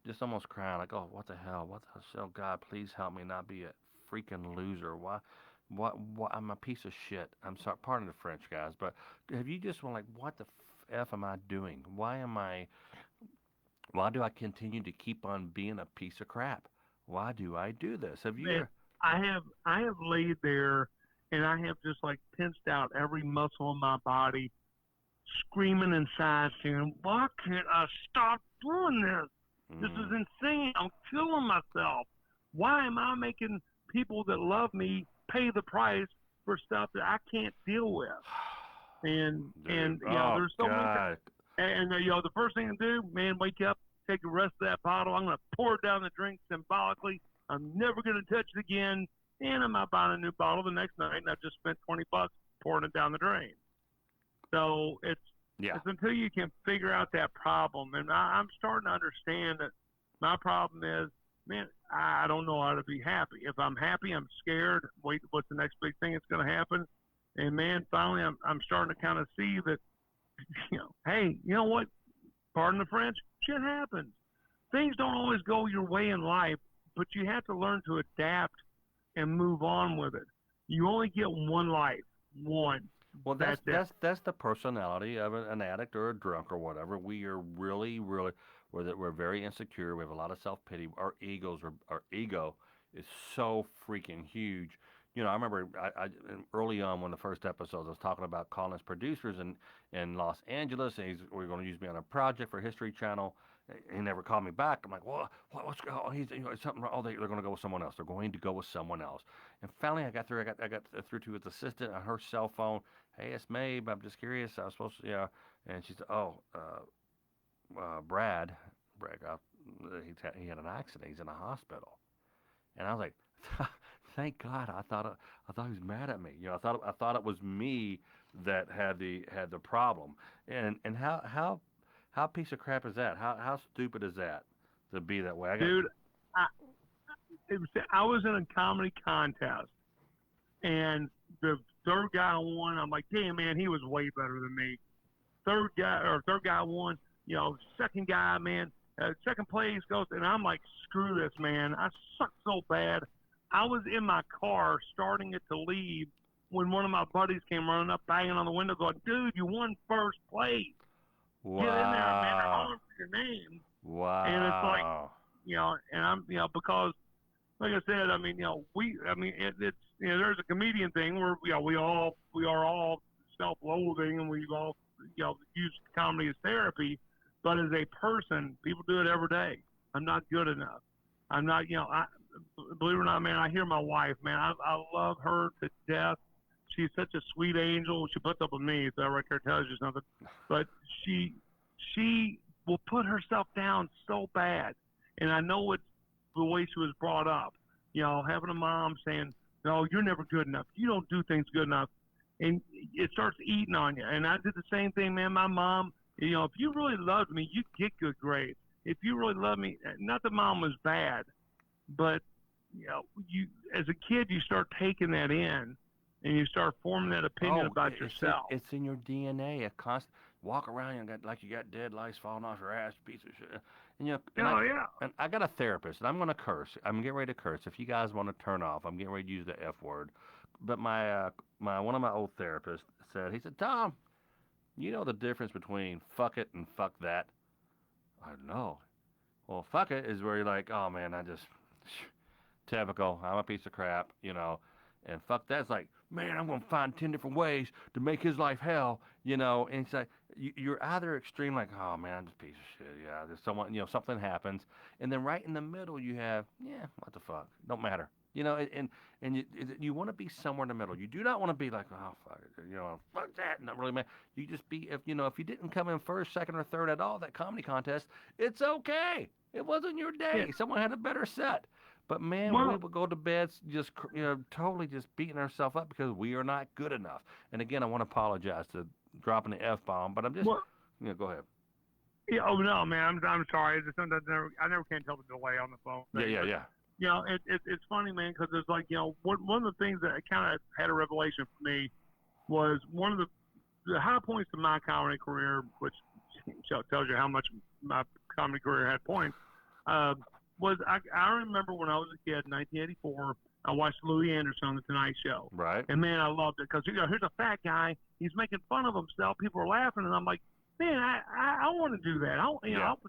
just almost crying, like, "Oh, what the hell? What the hell? God, please help me not be a freaking loser. Why? What? I'm a piece of shit. I'm sorry. Pardon the French, guys, but have you just been like, what the f am I doing? Why do I continue to keep on being a piece of crap? Why do I do this? Have you? Man, I have laid there, and I have just like pinched out every muscle in my body, screaming inside, saying, "Why can't I stop doing this? This is insane. I'm killing myself. Why am I making people that love me pay the price for stuff that I can't deal with?" And there's so many. And the first thing to do, man, wake up, take the rest of that bottle. I'm gonna pour down the drink symbolically. I'm never gonna touch it again, and I'm not buying a new bottle the next night. And I've just spent $20 pouring it down the drain. So it's until you can figure out that problem, and I'm starting to understand that my problem is, man, I don't know how to be happy. If I'm happy, I'm scared. Wait, what's the next big thing that's going to happen? And man, finally, I'm starting to kind of see that, hey, you know what? Pardon the French, shit happens. Things don't always go your way in life, but you have to learn to adapt and move on with it. You only get one life, one. Well, that's the personality of an addict or a drunk or whatever. We are really, we're very insecure. We have a lot of self-pity. Our ego is so freaking huge. I remember I early on, when the first episodes, I was talking about calling his producers in Los Angeles, and we're going to use me on a project for History Channel. He never called me back. I'm like, what's going on? He's something wrong. Oh, they're going to go with someone else. They're going to go with someone else. And finally, I got through. I got through to his assistant on her cell phone. Hey, it's Mabe. I'm just curious. I was supposed to, And she said, Brad, he had an accident. He's in a hospital. And I was like, thank God. I thought he was mad at me. I thought it was me that had the problem. And how piece of crap is that? How stupid is that to be that way? Dude, I was in a comedy contest, and the third guy won. I'm like, damn, man, he was way better than me. Third guy won. Second guy, man, second place goes, and I'm like, screw this, man. I suck so bad. I was in my car starting it to leave when one of my buddies came running up, banging on the window, going, "Dude, you won first place. Wow. Get in there, man. I'm calling for your name." Wow. And it's like, and I'm, because, like I said, I mean, it's, there's a comedian thing where, we are all self-loathing, and we all, use comedy as therapy. But as a person, people do it every day. I'm not good enough. I'm not, believe it or not, man, I hear my wife, man. I love her to death. She's such a sweet angel. She puts up with me, so that right there tells you something. But she will put herself down so bad. And I know it's the way she was brought up. Having a mom saying, "No, you're never good enough. You don't do things good enough," and it starts eating on you. And I did the same thing, man. My mom, if you really loved me, you'd get good grades. If you really loved me, not that mom was bad, but you as a kid you start taking that in, and you start forming that opinion about yourself. It's in your DNA. A constant walk around and like you got dead lice falling off your ass, piece of shit. And and I got a therapist, and I'm gonna curse. I'm getting ready to curse. If you guys want to turn off, I'm getting ready to use the F word. But my one of my old therapists he said, Tom, you know the difference between fuck it and fuck that? I know. Well, fuck it is where you're like, oh man, typical. I'm a piece of crap, And fuck that's like, man, I'm gonna find 10 different ways to make his life hell, And it's like you're either extreme, like, oh man, I'm just a piece of shit. Yeah, there's someone, something happens, and then right in the middle you have, yeah, what the fuck, don't matter, and you want to be somewhere in the middle. You do not want to be like, oh fuck it, fuck that, not really, man. You just be, if you didn't come in first, second, or third at all that comedy contest, it's okay. It wasn't your day. Yeah. Someone had a better set. But man, we would go to bed just totally just beating ourselves up because we are not good enough. And again, I want to apologize to dropping the F-bomb, but I'm just go ahead. Yeah. Oh no, man. I'm sorry. Sometimes I never can tell the delay on the phone. Yeah. It's funny, man, because it's like one of the things that kind of had a revelation for me was one of the high points of my comedy career, which tells you how much my comedy career had points. Was I remember when I was a kid in 1984, I watched Louis Anderson on The Tonight Show. Right. And, man, I loved it because, here's a fat guy. He's making fun of himself. People are laughing. And I'm like, man, I want to do that.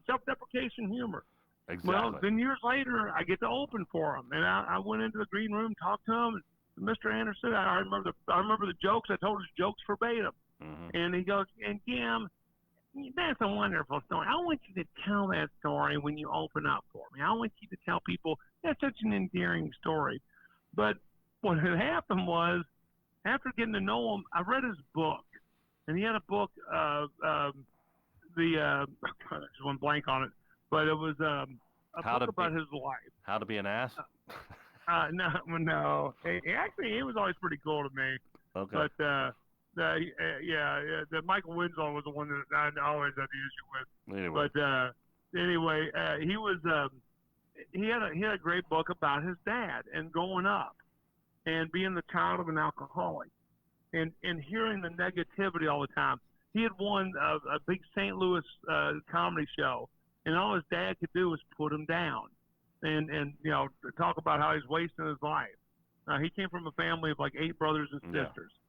Self-deprecation humor. Exactly. Well, then years later, I get to open for him. And I went into the green room, talked to him. And Mr. Anderson, I remember the jokes. I told his jokes verbatim. Mm-hmm. And he goes, and Jim, that's a wonderful story. I want you to tell that story when you open up for me. I want you to tell people that's such an endearing story. But what had happened was, after getting to know him, I read his book. And he had a book, I just went blank on it, but it was a book about his life. How to be an ass? No. He was always pretty cool to me. Okay. But, the Michael Winslow was the one that I always had the issue with. Anyway. But anyway, he had a great book about his dad and growing up and being the child of an alcoholic and hearing the negativity all the time. He had won a big St. Louis comedy show, and all his dad could do was put him down and talk about how he's wasting his life. He came from a family of like 8 brothers and sisters. Yeah.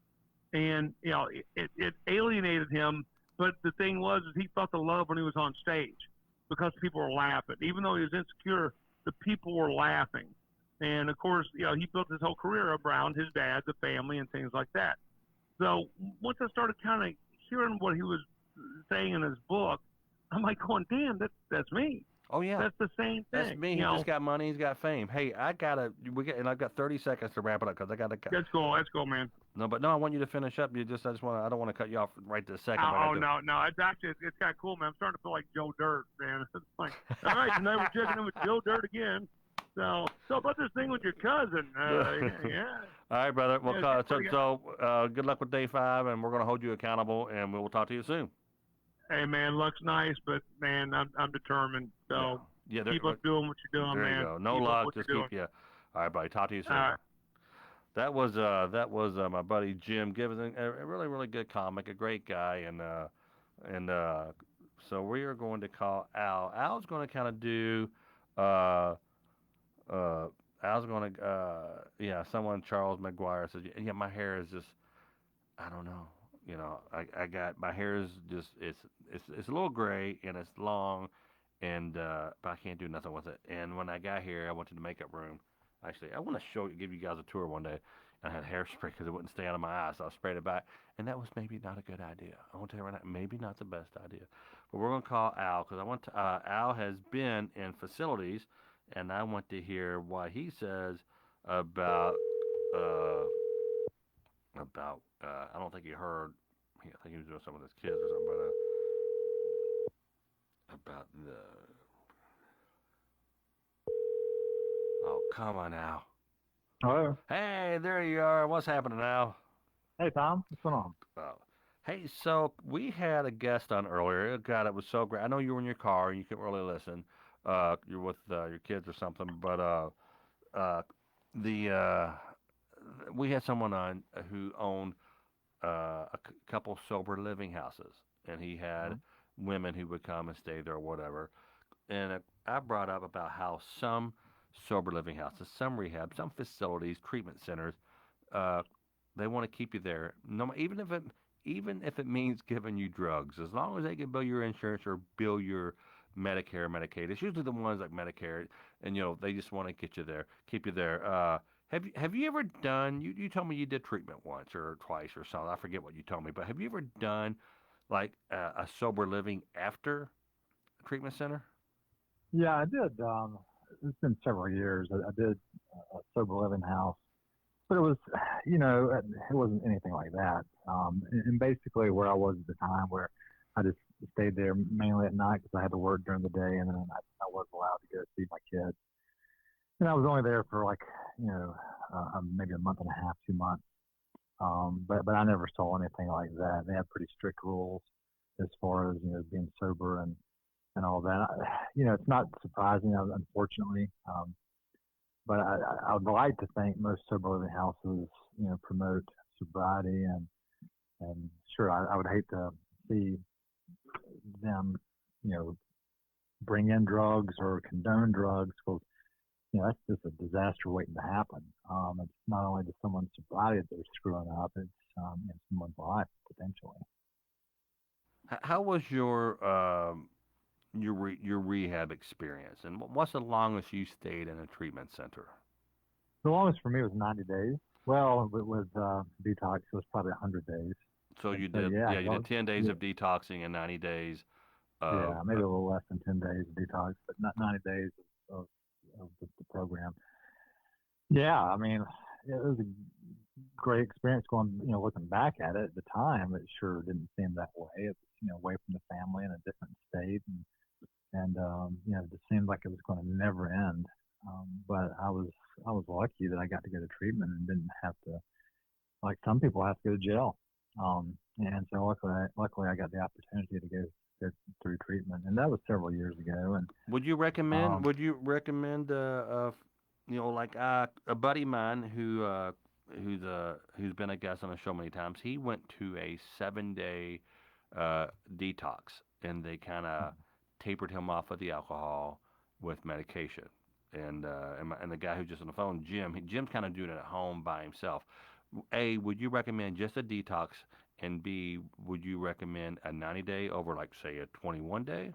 And, it alienated him. But the thing was, is he felt the love when he was on stage because people were laughing. Even though he was insecure, the people were laughing. And, of course, he built his whole career around his dad, the family, and things like that. So once I started kind of hearing what he was saying in his book, I'm like going, damn, that's me. Oh yeah, that's the same thing. That's me. He just got money. He's got fame. Hey, and I've got 30 seconds to wrap it up because I got to. Let's go, man. No, I want you to finish up. I don't want to cut you off right this second. No. It's actually kind of cool, man. I'm starting to feel like Joe Dirt, man. It's like, all right, tonight we're checking in with Joe Dirt again. So about this thing with your cousin. Yeah. All right, brother. Well, good luck with day 5, and we're going to hold you accountable, and we will talk to you soon. Hey, man, luck's nice, but, man, I'm determined. So keep up doing what you're doing, man. There you go. No luck, just keep you. All right, buddy. Talk to you soon. All right. That was my buddy Jim Gibbons, a really, really good comic, a great guy, and so we are going to call Al. Al's going to kind of do Al's going to someone, Charles McGuire says, yeah, my hair is just, I don't know. I got, my hair is just, it's a little gray and it's long, and but I can't do nothing with it. And when I got here, I went to the makeup room. Actually, I want to give you guys a tour one day. I had hairspray because it wouldn't stay out of my eyes, so I sprayed it back. And that was maybe not a good idea. I want to tell you right now, maybe not the best idea. But we're going to call Al because I want to, Al has been in facilities, and I want to hear what he says about I don't think he heard. I think he was doing something with his kids or something, but about the. Oh, come on now. Hello. Hey, there you are. What's happening now? Hey, Tom. What's going on? Oh. Hey, so we had a guest on earlier. God, it was so great. I know you were in your car and you couldn't really listen. You're with your kids or something, but uh, the we had someone on who owned couple sober living houses, and he had Mhm. women who would come and stay there or whatever. And I brought up about how some sober living houses, some rehab, some facilities, treatment centers, uh, they want to keep you there, no, even if it means giving you drugs, as long as they can bill your insurance or bill your Medicare, Medicaid. It's usually the ones like Medicare, and they just want to get you there, keep you there. Have you ever done? You told me you did treatment once or twice or something. I forget what you told me, but have you ever done like a sober living after a treatment center? Yeah, I did. It's been several years. I did a sober living house, but it was, it wasn't anything like that. And basically, where I was at the time, where I just stayed there mainly at night because I had to work during the day, and then I wasn't allowed to go see my kids. And I was only there for like, you know, maybe a month and a half, 2 months. But I never saw anything like that. They have pretty strict rules as far as being sober and all that. It's not surprising, unfortunately. But I would like to think most sober living houses, promote sobriety and sure, I would hate to see them, you know, bring in drugs or condone drugs because that's just a disaster waiting to happen. It's not only just someone's sobriety that they're screwing up; it's someone's life potentially. How was your rehab experience, and what's the longest you stayed in a treatment center? The longest for me was 90 days. Well, with detox, it was probably 100 days. So And you so, did, yeah, yeah, you did 10 days yeah, of detoxing and 90 days of yeah, maybe a little less than 10 days of detox, but not 90 days of the program. Yeah, I mean, it was a great experience going, looking back at it. At the time, it sure didn't seem that way. It was, away from the family in a different state, and it just seemed like it was going to never end. But I was lucky that I got to go to treatment and didn't have to, like some people have to go to jail. And so luckily I got the opportunity to go through treatment, and that was several years ago. And would you recommend um, would you recommend like a buddy of mine who's been a guest on the show many times. He went to a 7 day detox, and they kind of tapered him off of the alcohol with medication. And the guy who's just on the phone, Jim's kind of doing it at home by himself. A, would you recommend just a detox? And B, would you recommend a 90 day over, like, say, a 21 day?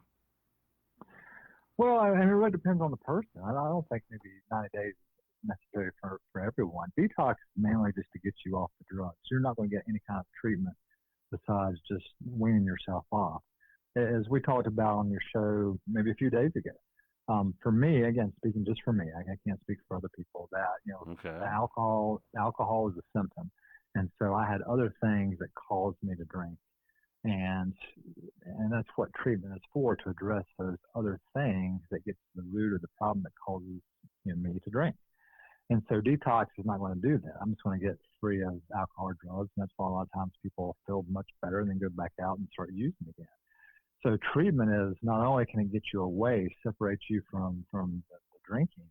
well, and it really depends on the person. I don't think maybe 90 days is necessary for everyone. Detox is mainly just to get you off the drugs. You're not going to get any kind of treatment besides just weaning yourself off. As we talked about on your show maybe a few days ago, for me, again, speaking just for me, I can't speak for other people. That Okay. the alcohol is a symptom, and so I had other things that caused me to drink, and and that's what treatment is for, to address those other things that get to the root of the problem that causes me to drink. And so detox is not going to do that. I'm just going to get free of alcohol or drugs, and that's why a lot of times people feel much better and then go back out and start using again. So treatment is not only can it get you away, separate you from the drinking,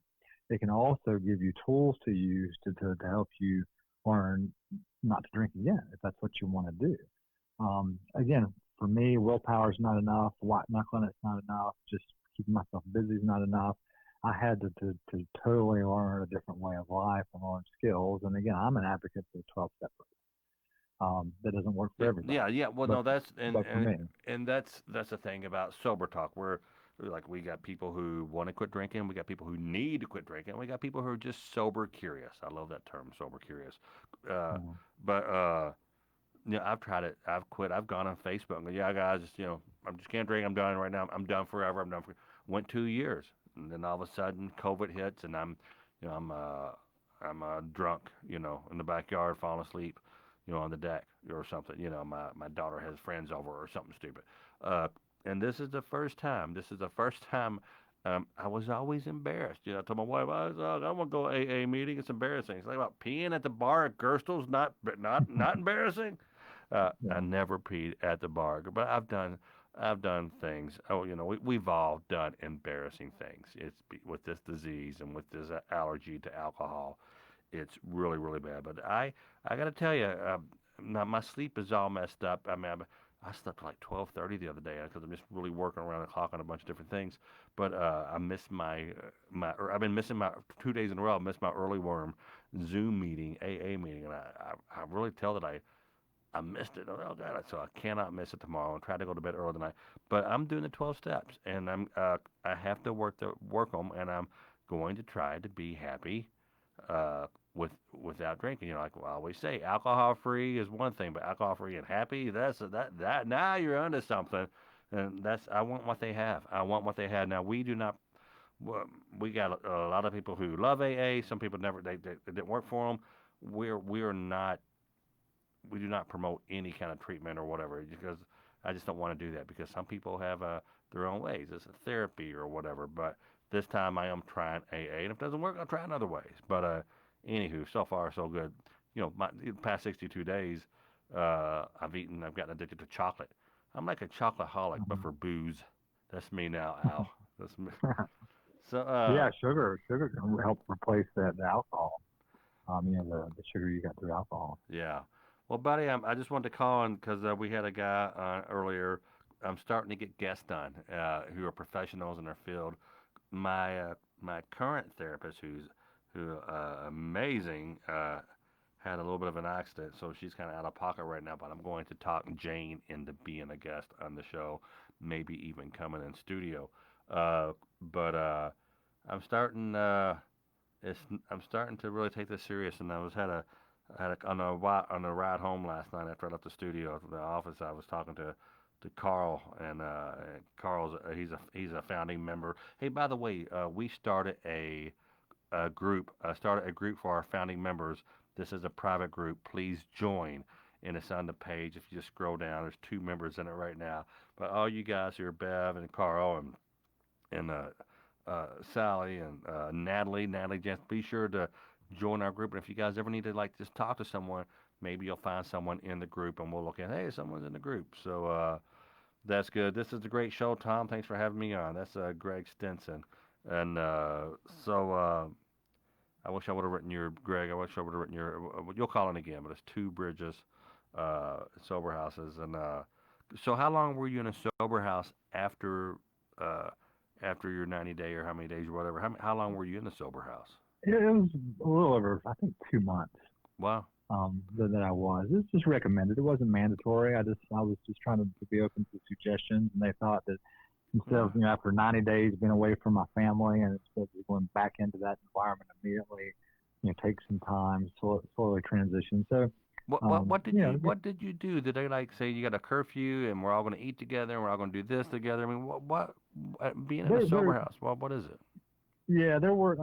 it can also give you tools to use to help you learn not to drink again if that's what you want to do. Again, for me, willpower is not enough. White knuckling it's not enough. Just keeping myself busy is not enough. I had to totally learn a different way of life and learn skills. And again, I'm an advocate for the 12 step program. That doesn't work for Yeah, everybody, yeah, yeah. Well, but no, that's and but for and me, and that's the thing about sober talk. Like, we got people who want to quit drinking, we got people who need to quit drinking, we got people who are just sober curious. I love that term, sober curious. Uh, uh, but yeah, I've tried it. I've quit. I've gone on Facebook and go, yeah, guys, I just can't drink. I'm done right now. I'm done forever. I'm done for. Went 2 years, and then all of a sudden, COVID hits, and you know, I'm uh, I'm drunk, in the backyard, falling asleep, on the deck or something. My daughter has friends over or something stupid. Uh, and this is the first time. This is the first time I was always embarrassed. I told my wife, I want to go to AA meeting. It's embarrassing. It's like about peeing at the bar at Gerstl's, not embarrassing. I Yeah. never peed at the bar, but I've done things. Oh, we've all done embarrassing things. With this disease and with this allergy to alcohol, it's really really bad. But I got to tell you, now my sleep is all messed up. I mean, I slept till like 12:30 the other day because I'm just really working around the clock on a bunch of different things. But I missed or I've been missing my 2 days in a row. I missed my early worm Zoom meeting, AA meeting, and I really tell that I missed it. Oh God! So I cannot miss it tomorrow. And try to go to bed early tonight. But I'm doing the 12 steps, and I have to work them, and I'm going to try to be happy without drinking. Like I always say, alcohol free is one thing, but alcohol free and happy, that now you're onto something. And I want what they have. I want what they had. Now we do not. Well, we got a lot of people who love AA. Some people never. They it didn't work for them. We're not. We do not promote any kind of treatment or whatever because I just don't want to do that because some people have their own ways. It's a therapy or whatever. But this time I am trying AA, and if it doesn't work, I'll try in other ways. But anywho, so far so good. The past 62 days, I've gotten addicted to chocolate. I'm like a chocoholic, but Mhm. for booze. That's me now, Al. That's me. So, Yeah, sugar can help replace the alcohol. The sugar you got through alcohol. yeah. Well, buddy, I just wanted to call in because we had a guy earlier. I'm starting to get guests on who are professionals in their field. My current therapist, who amazing, had a little bit of an accident, so she's kind of out of pocket right now. But I'm going to talk Jane into being a guest on the show, maybe even coming in studio. But I'm starting. It's I'm starting to really take this serious, and on a ride home last night after I left the studio from the office. I was talking to Carl, and Carl's he's a founding member. Hey, by the way, we started a group. Started a group for our founding members. This is a private group. Please join. And it's on the page. If you just scroll down, there's 2 members in it right now. But all you guys here, Bev and Carl and Sally and Natalie Jens, be sure to join our group. And if you guys ever need to like just talk to someone, maybe you'll find someone in the group, and we'll look at hey, someone's in the group. So that's good. This is a great show, Tom. Thanks for having me on. That's Greg Stinson, and I wish I would have written your Greg. I wish I would have written your. You'll call in again, but it's Two Bridges, sober houses. And so, how long were you in a sober house uh, after your 90 day or how many days or whatever? How long were you in the sober house? It was a little over, I think, 2 months. Wow. That I was. It's just recommended. It wasn't mandatory. I was just trying to be open to suggestions, and they thought that instead of after 90 days being away from my family and instead of going back into that environment immediately, take some time, slowly transition. So what did you do? Did they like say you got a curfew and we're all going to eat together and we're all going to do this together? I mean, what being in a sober house? What is it? Yeah, there were.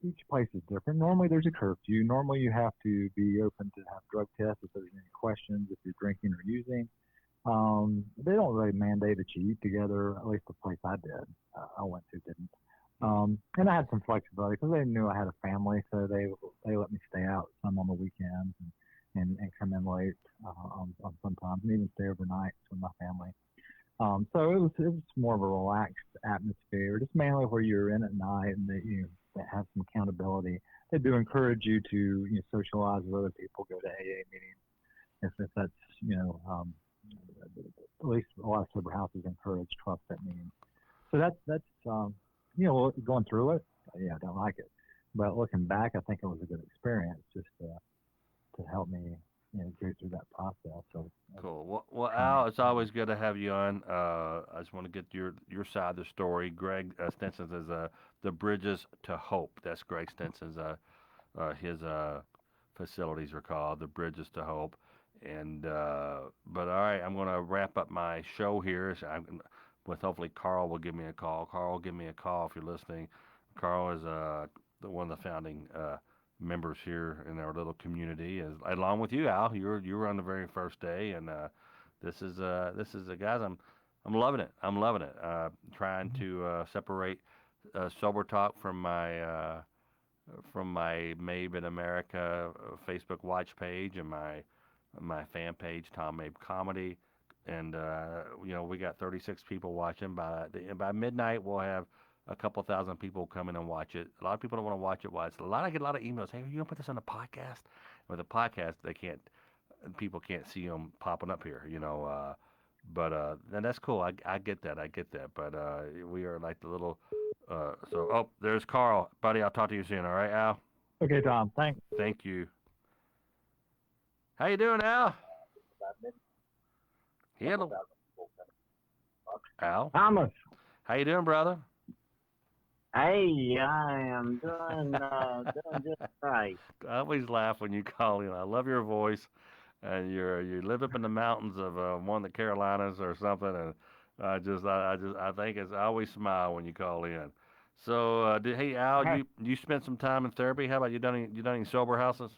Each place is different. Normally, there's a curfew. Normally, you have to be open to have drug tests if there's any questions if you're drinking or using. They don't really mandate that you eat together. At least the place I did, I went to didn't. And I had some flexibility because they knew I had a family, so they let me stay out some on the weekends and come in late on sometimes, and even stay overnight with my family. So it was more of a relaxed atmosphere, just mainly where you're in at night and that have some accountability. They do encourage you to socialize with other people, go to AA meetings if that's at least a lot of sober houses encourage trust at meetings. So that's going through it. Yeah, I don't like it, but looking back, I think it was a good experience just to help me go through that process. So Cool. Well, Al, it's always good to have you on. I just want to get your side of the story. Greg Stinson is the Bridges to Hope. That's Greg Stinson's his facilities are called the Bridges to Hope. And but all right, I'm going to wrap up my show here. So with hopefully Carl will give me a call. Carl, give me a call if you're listening. Carl is one of the founding members here in our little community, along with you, Al. You were on the very first day, and this is the guys. I'm loving it. I'm loving it. Trying to separate sober talk from my Mabe in America Facebook watch page and my fan page, Tom Mabe Comedy. And we got 36 people watching. By midnight, we'll have a couple thousand people come in and watch it. A lot of people don't want to watch it. I get a lot of emails. Hey, are you gonna put this on the podcast? With a podcast, people can't see them popping up here. But and that's cool. I get that. But we are like the little. There's Carl, buddy. I'll talk to you soon. All right, Al. Okay, Tom. Thanks. Thank you. How you doing, Al? Hello, Al. Thomas. How you doing, brother? Hey, I am doing just right. I always laugh when you call in. I love your voice, and you live up in the mountains of one of the Carolinas or something, and I think I always smile when you call in. So, hey Al, Hey, you spent some time in therapy. How about you done any sober houses?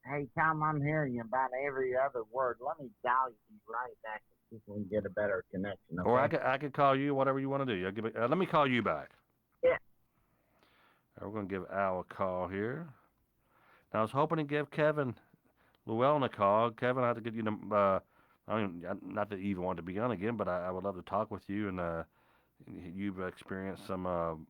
hey, Tom, I'm hearing you about every other word. Let me dial you right back and see if we can get a better connection. Or Okay? I could call you, whatever you want to do. Let me call you back. Yeah. We're gonna give Al a call here. Now, I was hoping to give Kevin Llewellyn a call. Kevin, I have to get you. I mean, not that you even want to be on again, but I would love to talk with you. And you've experienced some.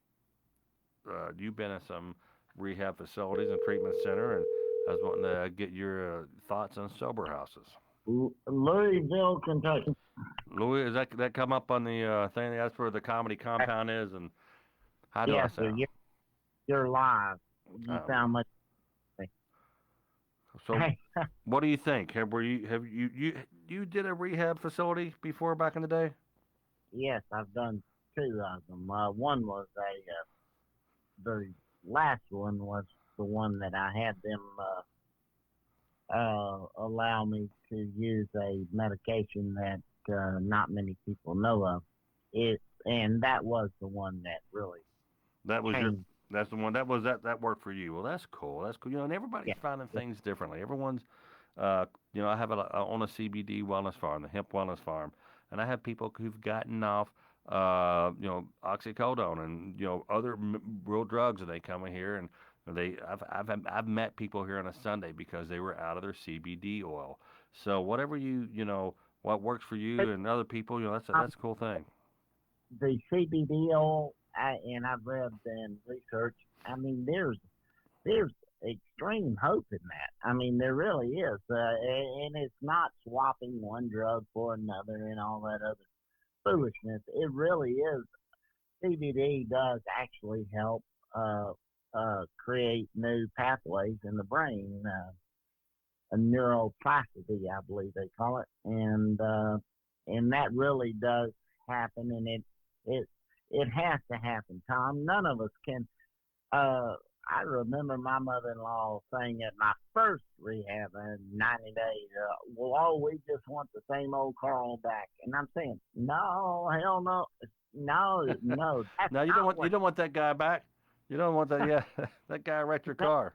You've been at some rehab facilities and treatment center, and I was wanting to get your thoughts on sober houses. Louisville, Kentucky. Louis, is that come up on the thing? That's where the comedy compound is, and how do I Yes, sir. sound? You're live. You Oh, sound much. so Hey, what do you think? You did a rehab facility before back in the day? yes, I've done two of them. One was the last one was the one that I had them allow me to use a medication that not many people know of. And that was the one that really That was changed. that's the one that worked for you. Well, that's cool. That's cool. And everybody's Yeah, finding yeah, things differently. Everyone's, I have I own a CBD wellness farm, the hemp wellness farm, and I have people who've gotten off, oxycodone and other real drugs, and they come in here and I've met people here on a Sunday because they were out of their CBD oil. So whatever what works for but you and other people, um, that's a cool thing. the CBD oil, and I've read and researched. I mean, there's extreme hope in that. I mean, there really is, and it's not swapping one drug for another and all that other foolishness. It really is. CBD does actually help create new pathways in the brain, a neuroplasticity, I believe they call it, and that really does happen, and it it has to happen, Tom. None of us can. I remember my mother-in-law saying at my first rehab in 90 days, well, we just want the same old Carl back. And I'm saying, no, hell no. No, that's No, not you what don't want that guy back. You don't want that. Yeah, that guy wrecked your car.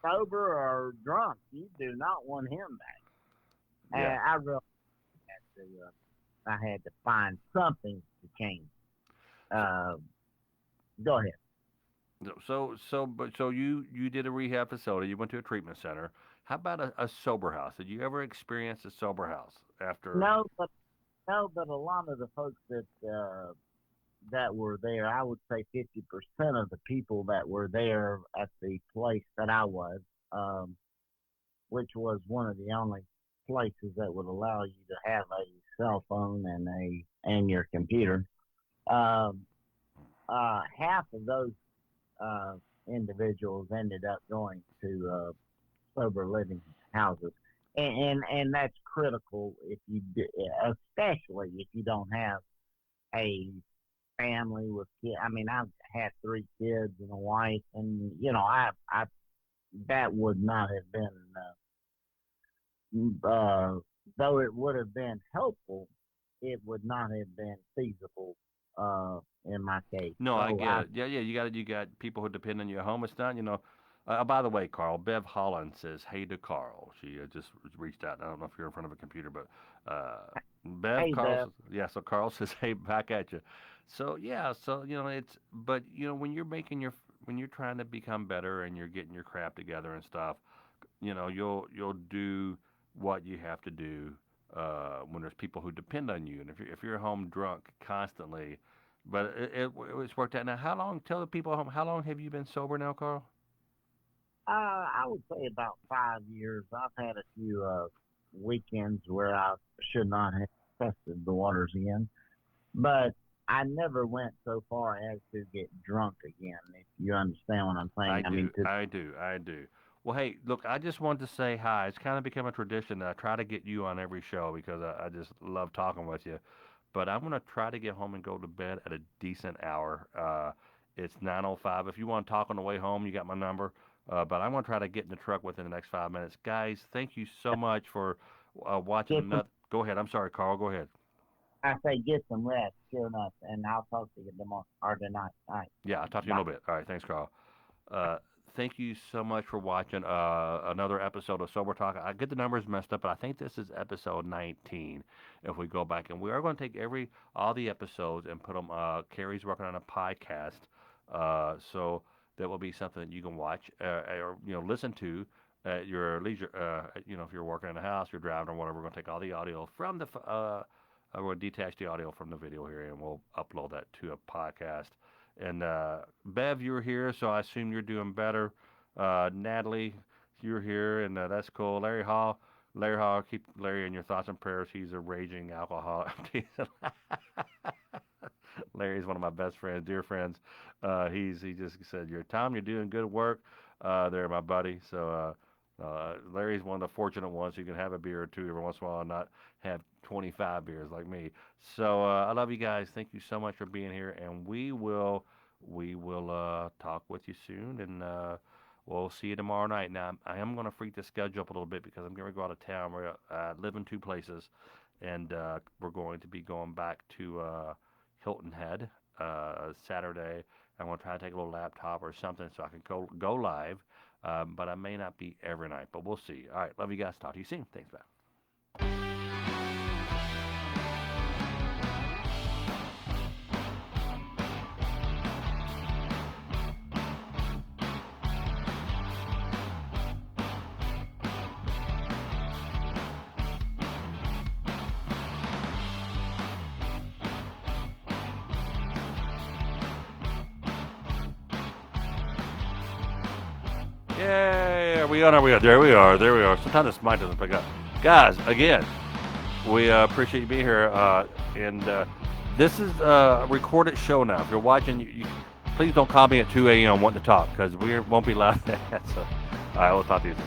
sober or drunk. You do not want him back. Yeah. And I really had to, I had to find something to change. Uh, Go ahead. So you did a rehab facility. You went to a treatment center. How about a sober house? Did you ever experience a sober house after? No, but a lot of the folks that were there, I would say 50% of the people that were there at the place that I was, um, which was one of the only places that would allow you to have a cell phone and your computer. Um, Half of those uh, individuals ended up going to sober living houses, and that's critical if you do, especially if you don't have a family with kids. I mean, I've had 3 kids and a wife, and I that would not have been though it would have been helpful, it would not have been feasible in my case. No, I So get it. Yeah, yeah. You got people who depend on your home. It's not. By the way, Carl, Bev Holland says hey to Carl. She just reached out. I don't know if you're in front of a computer, but Bev, hey, Carl, Beth. yeah. So Carl says hey back at you. So yeah, so it's but when you're when you're trying to become better and you're getting your crap together and stuff, you'll do what you have to do when there's people who depend on you, and if you're home drunk constantly, but it's worked out. Now, how long? Tell the people at home. How long have you been sober now, Carl? I would say about 5 years. I've had a few weekends where I should not have tested the waters again, but I never went so far as to get drunk again. If you understand what I'm saying, I do, I do, I do. Well, hey, look, I just wanted to say hi. It's kind of become a tradition that I try to get you on every show because I just love talking with you. But I'm gonna try to get home and go to bed at a decent hour. It's 9:05. If you want to talk on the way home, you got my number. But I'm gonna try to get in the truck within the next 5 minutes. Guys, thank you so much for watching get some, another. Go ahead. I'm sorry, Carl. Go ahead. I say get some rest, sure enough, and I'll talk to you tomorrow or tonight. All right. Yeah, I'll talk to you in a little bit. All right, thanks, Carl. Uh, Thank you so much for watching another episode of Sober Talk. I get the numbers messed up, but I think this is episode 19. If we go back, and we are going to take all the episodes and put them. Carrie's working on a podcast, so that will be something that you can watch or listen to at your leisure. If you're working in the house, you're driving or whatever. We're going to take all the audio from the. We're going to detach the audio from the video here, and we'll upload that to a podcast. And Bev, you're here, so I assume you're doing better. Natalie, you're here, and that's cool. Larry Hall, keep Larry in your thoughts and prayers. He's a raging alcoholic. Larry's one of my best friends, dear friends. He just said, Tom, you're doing good work there, my buddy. So Larry's one of the fortunate ones who can have a beer or two every once in a while and not have 25 beers like me. So I love you guys. Thank you so much for being here, and we will talk with you soon, and we'll see you tomorrow night. Now I am going to freak the schedule up a little bit because I'm going to go out of town. I live in two places, and we're going to be going back to Hilton Head Saturday. I'm going to try to take a little laptop or something so I can go live. But I may not be every night, but we'll see. All right, love you guys. Talk to you soon. Thanks, bye. Yay! Are we on? Are we on? There we are. There we are. Sometimes this mic doesn't pick up. Guys, again, we appreciate you being here. And this is a recorded show now. If you're watching, please don't call me at 2 a.m. wanting to talk because we won't be live. So, all right, we'll talk to you soon.